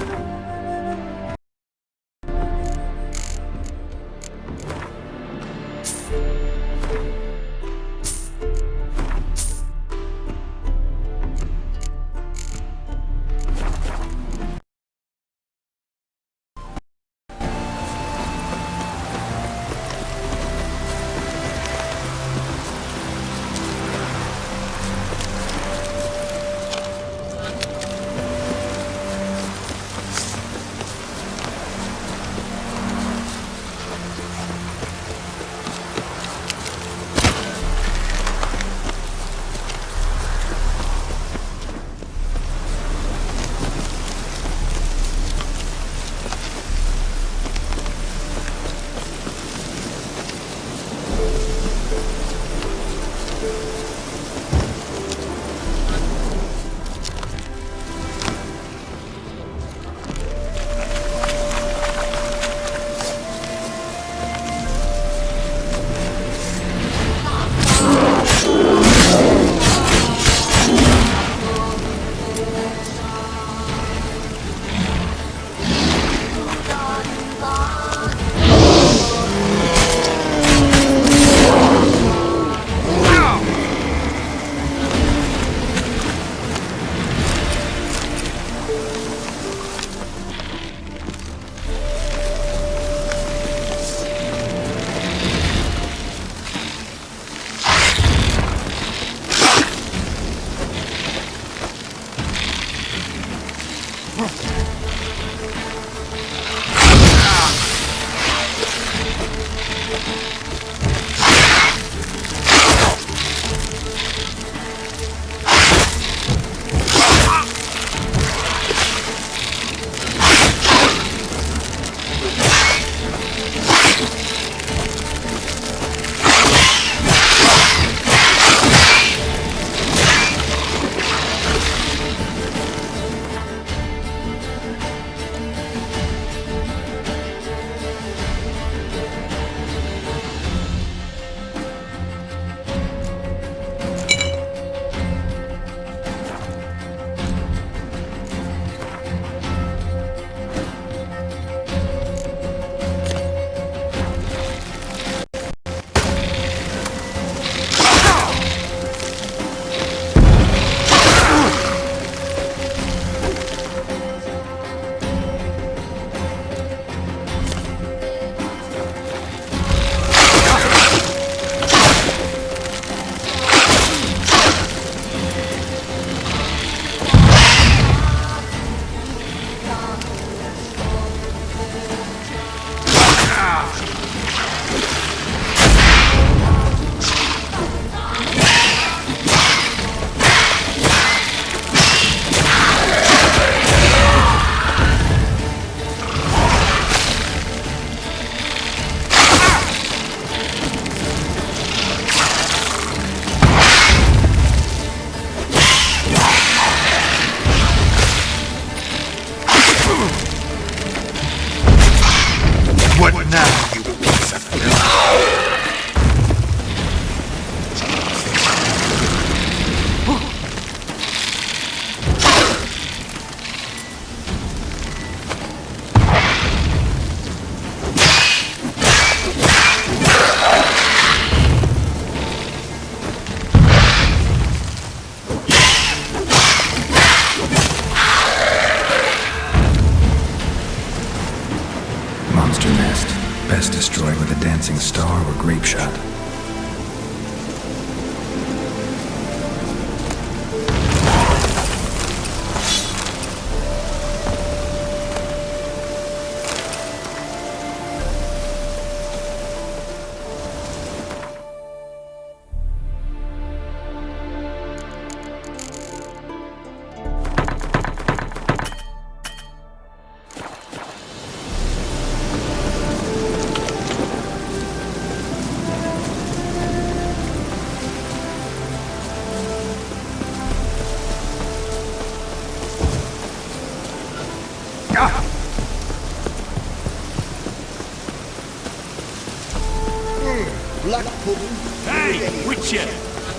suit you.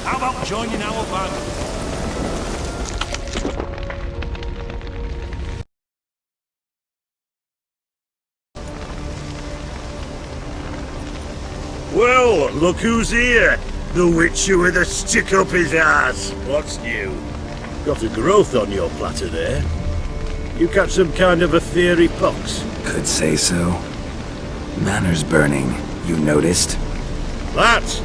How about joining our band? Well, look who's here. The witcher with a stick up his ass. What's new? Got a growth on your platter there. You catch some kind of a fiery pox? Could say so. Manor's burning, you noticed? That?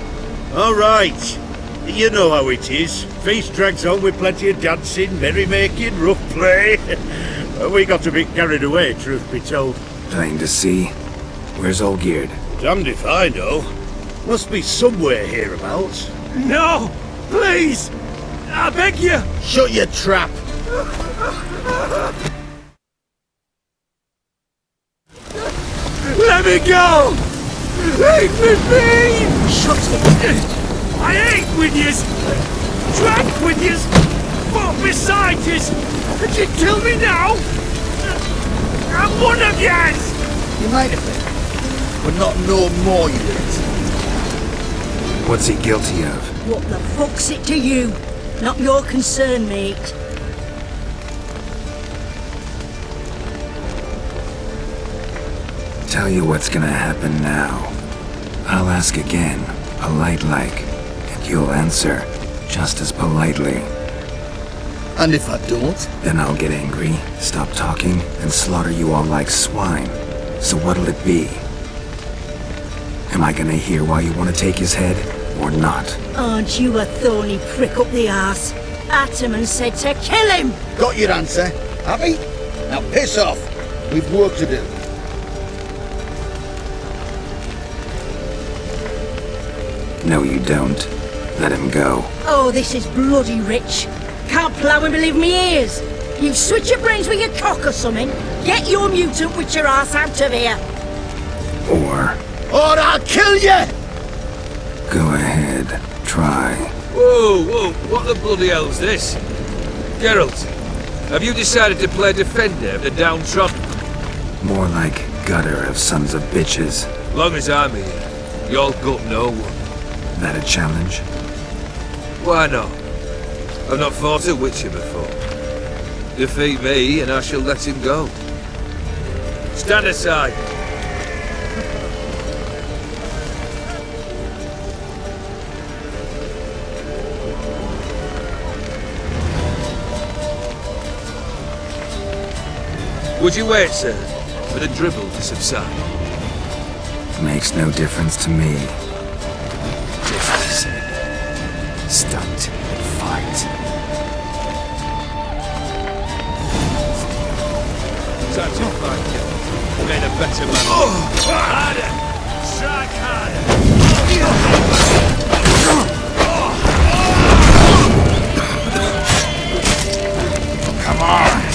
Alright. You know how it is. Feast drags on with plenty of dancing, merrymaking, rough play. We got a bit carried away, truth be told. Plain to see. Where's Olgierd? Damned if I know. Must be somewhere hereabouts. No! Please! I beg you! Shut your trap! Let me go! Leave me be! Shut it! I ate with yous! Drank with yous! Fought beside yous! And you kill me now? I'm one of yous! You might have been, but not no more you did. What's he guilty of? What the fuck's it to you? Not your concern, mate. Tell you what's gonna happen now. I'll ask again, polite-like, and you'll answer just as politely. And if I don't? Then I'll get angry, stop talking, and slaughter you all like swine. So what'll it be? Am I gonna hear why you want to take his head, or not? Aren't you a thorny prick up the arse? Ataman said to kill him! Got your answer, happy? Now piss off. We've work to do. No, you don't. Let him go. Oh, this is bloody rich. Can't plough and believe me ears. You switch your brains with your cock or something. Get your mutant with your ass out of here. Or I'll kill you! go ahead, try. Whoa, whoa, what the bloody hell's this? Geralt, have you decided to play defender of the downtrodden? More like gutter of sons of bitches. Long as I'm here, you'll gut no one. That a challenge? Why not? I've not fought a witcher before. Defeat me and I shall let him go. Stand aside. Would you wait, sir, for the dribble to subside? Makes no difference to me. Just as I said. Stunt and fight. Time to fight, Geralt. Made a better man. Harder! Strike harder! Come on!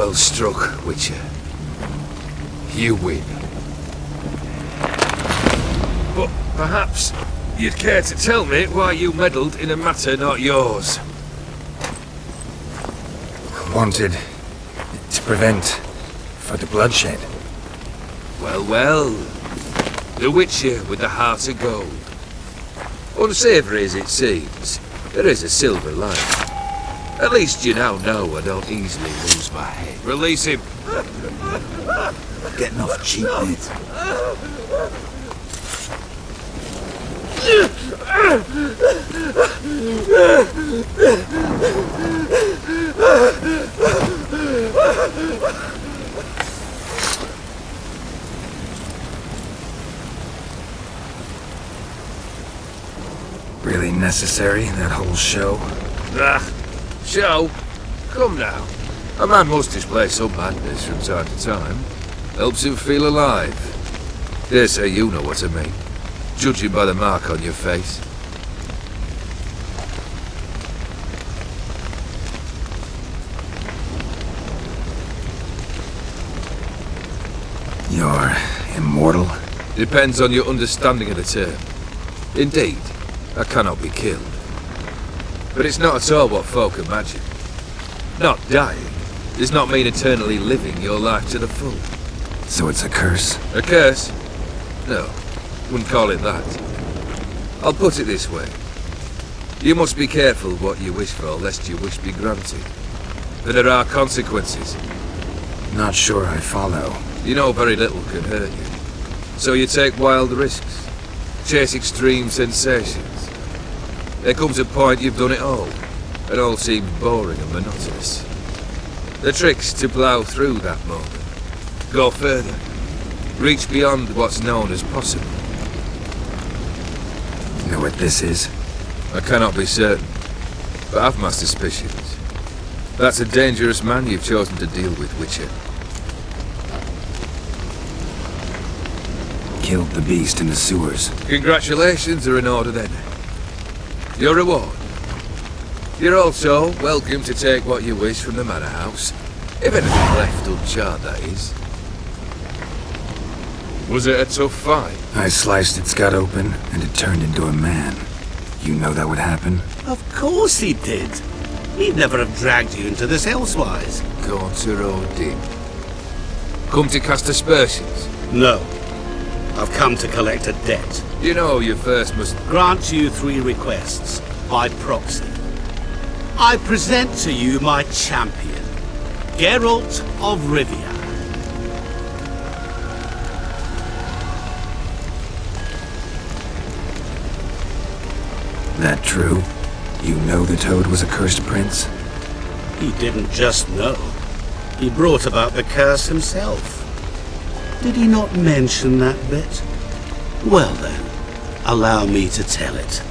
Well struck, Witcher. You win. But perhaps you'd care to tell me why you meddled in a matter not yours. Wanted to prevent further bloodshed. Well, well. The Witcher with the heart of gold. Unsavoury as it seems, there is a silver lining. At least you now know I don't easily lose my head. Release him! Getting off cheap, mate. Really necessary, that whole show? Ah, show? Come now. A man must display some madness from time to time. Helps him feel alive. Dare say you know what I mean. Judging by the mark on your face. You're immortal? Depends on your understanding of the term. Indeed, I cannot be killed. But it's not at all what folk imagine. Not dying does not mean eternally living your life to the full. So it's a curse? A curse? No, wouldn't call it that. I'll put it this way. You must be careful what you wish for, lest your wish be granted. For there are consequences. Not sure I follow. You know very little can hurt you. So you take wild risks. Chase extreme sensations. There comes a point you've done it all. It all seems boring and monotonous. The trick's to plough through that moment. Go further. Reach beyond what's known as possible. You know what this is? I cannot be certain, but I've my suspicions. That's a dangerous man you've chosen to deal with, Witcher. Killed the beast in the sewers. Congratulations are in order then. Your reward. You're also welcome to take what you wish from the manor house. If anything left uncharred, that is. Was it a tough fight? I sliced its gut open, and it turned into a man. You know that would happen? Of course he did. He'd never have dragged you into this elsewise. Gaunter O'Dimm. Come to cast aspersions? No. I've come to collect a debt. You know you first must grant you 3 requests, by proxy. I present to you my champion, Geralt of Rivia. That true? You know the Toad was a cursed prince? He didn't just know. He brought about the curse himself. Did he not mention that bit? Well then, allow me to tell it.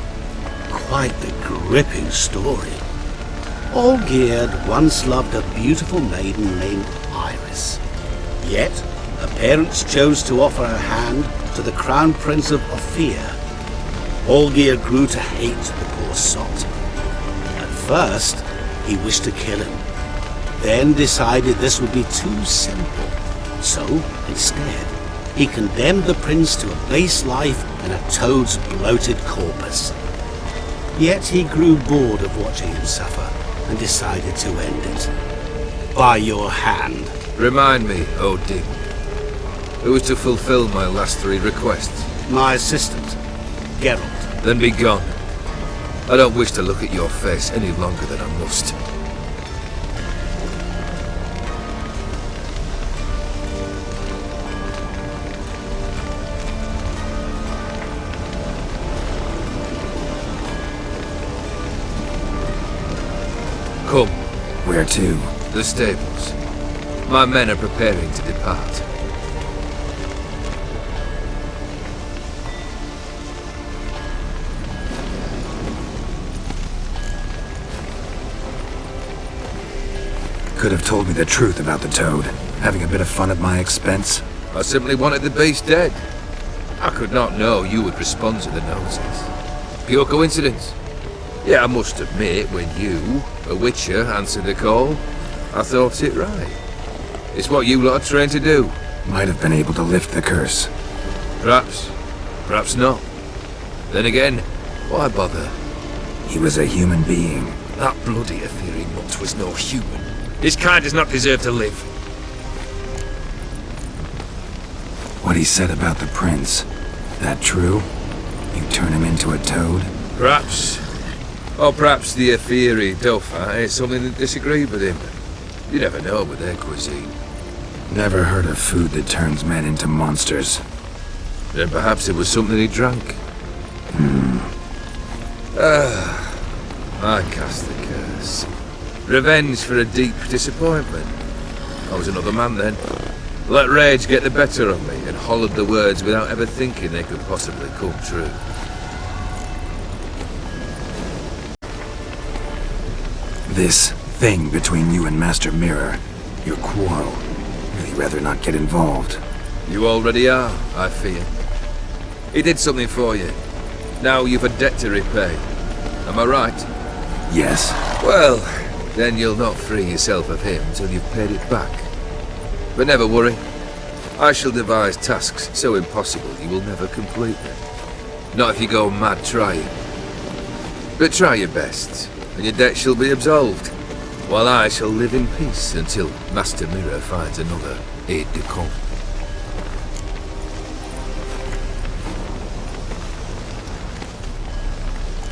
Quite the gripping story. Olgierd once loved a beautiful maiden named Iris. Yet, her parents chose to offer her hand to the Crown Prince of Ophir. Olgierd grew to hate the poor sot. At first, he wished to kill him, then decided this would be too simple. So, instead, he condemned the prince to a base life in a toad's bloated corpus. Yet he grew bored of watching him suffer and decided to end it. By your hand. Remind me, O'Dimm. Who is to fulfill my last 3 requests? My assistant, Geralt. Then be gone. I don't wish to look at your face any longer than I must. Come. Where to? The stables. My men are preparing to depart. Could have told me the truth about the Toad, having a bit of fun at my expense. I simply wanted the beast dead. I could not know you would respond to the notice. Pure coincidence. Yeah, I must admit, when you, a Witcher, answered the call, I thought it right. It's what you lot are trained to do. Might have been able to lift the curse. Perhaps. Perhaps not. Then again, why bother? He was a human being. That bloody Aetheri mutt was no human. His kind does not deserve to live. What he said about the prince, that true? You turn him into a toad? Perhaps. Or perhaps the Aetheri Dauphin ate something that disagreed with him. You never know with their cuisine. Never heard of food that turns men into monsters. Then perhaps it was something he drank. I cast the curse. Revenge for a deep disappointment. I was another man then. Let rage get the better of me and hollered the words without ever thinking they could possibly come true. This thing between you and Master Mirror, your quarrel, really rather not get involved. You already are, I fear. He did something for you. Now you've a debt to repay. Am I right? Yes. Well, then you'll not free yourself of him till you've paid it back. But never worry. I shall devise tasks so impossible you will never complete them. Not if you go mad trying. But try your best, and your debt shall be absolved, while I shall live in peace until Master Mirror finds another aide-de-camp.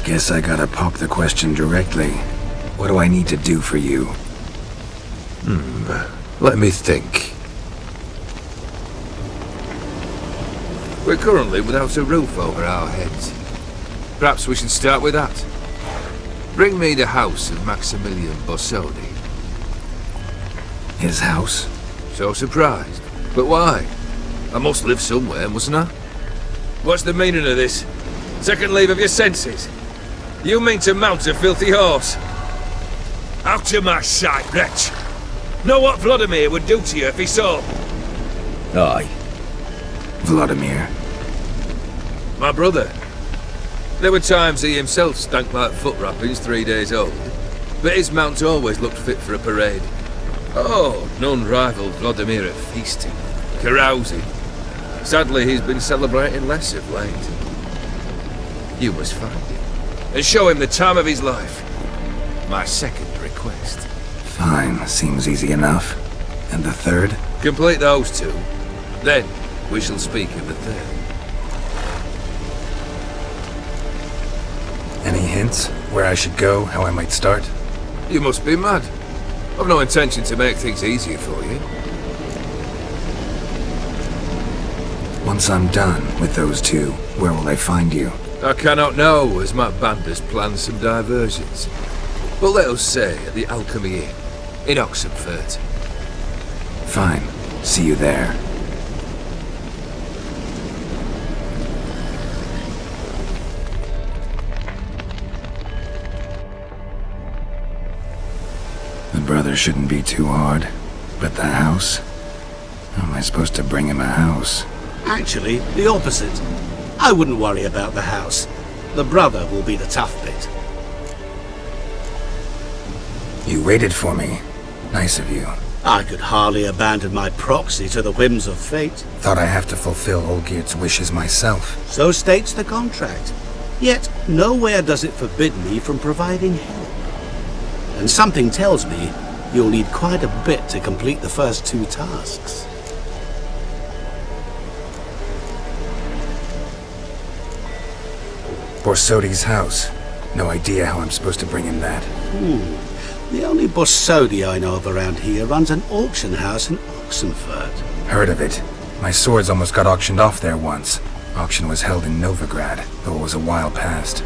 Guess I gotta pop the question directly. What do I need to do for you? Let me think. We're currently without a roof over our heads. Perhaps we should start with that. Bring me the house of Maximilian Bossoni. His house? So surprised. But why? I must live somewhere, mustn't I? What's the meaning of this? Second leave of your senses? You mean to mount a filthy horse? Out of my sight, wretch! Know what Vladimir would do to you if he saw? Aye. Vladimir. My brother. There were times he himself stank like foot wrappings 3 days old, but his mount always looked fit for a parade. Oh, none rivaled Vladimir at feasting, carousing. Sadly, he's been celebrating less of late. You must find him, and show him the time of his life. My second request. Fine, seems easy enough. And the third? Complete those two. Then, we shall speak of the third. Any hints? Where I should go? How I might start? You must be mad. I've no intention to make things easier for you. Once I'm done with those two, where will I find you? I cannot know, as my band has planned some diversions. But let us say at the Alchemy Inn, in Oxenfurt. Fine. See you there. The brother shouldn't be too hard. But the house? How am I supposed to bring him a house? Actually, the opposite. I wouldn't worry about the house. The brother will be the tough bit. You waited for me. Nice of you. I could hardly abandon my proxy to the whims of fate. Thought I have to fulfill Olgierd's wishes myself. So states the contract. Yet, nowhere does it forbid me from providing help. And something tells me you'll need quite a bit to complete the first two tasks. Borsodi's house. No idea how I'm supposed to bring him that. The only Borsodi I know of around here runs an auction house in Oxenfurt. Heard of it. My swords almost got auctioned off there once. Auction was held in Novigrad, though it was a while past.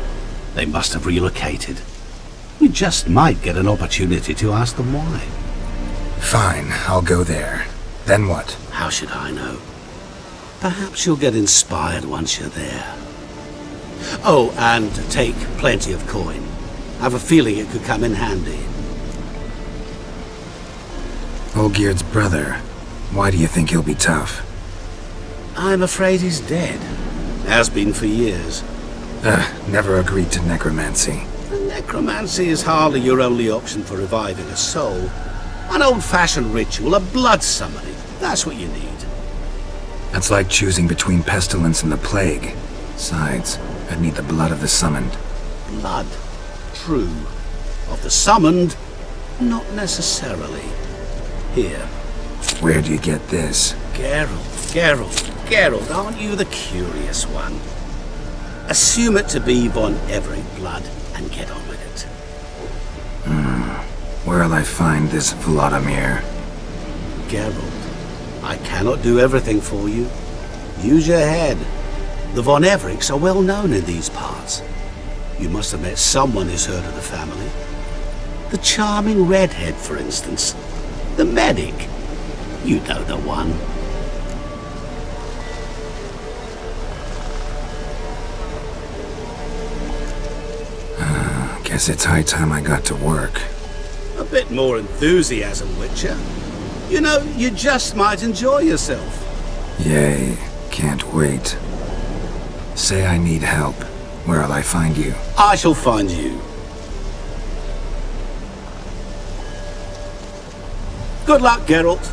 They must have relocated. We just might get an opportunity to ask them why. Fine, I'll go there. Then what? How should I know? Perhaps you'll get inspired once you're there. Oh, and take plenty of coin. I have a feeling it could come in handy. Olgierd's brother. Why do you think he'll be tough? I'm afraid he's dead. Has been for years. Never agreed to necromancy. Necromancy is hardly your only option for reviving a soul. An old-fashioned ritual, a blood summoning. That's what you need. That's like choosing between pestilence and the plague. Besides, I'd need the blood of the summoned. Blood. True. Of the summoned, not necessarily. Here. Where do you get this? Geralt, aren't you the curious one? Assume it to be von Everec blood and get on with it. Where'll I find this Vladimir? Geralt, I cannot do everything for you. Use your head. The von Everecs are well known in these parts. You must have met someone who's heard of the family. The charming redhead, for instance. The medic. You know the one. Guess it's high time I got to work. A bit more enthusiasm, Witcher. You know, you just might enjoy yourself. Yay, can't wait. Say I need help. Where'll I find you? I shall find you. Good luck, Geralt.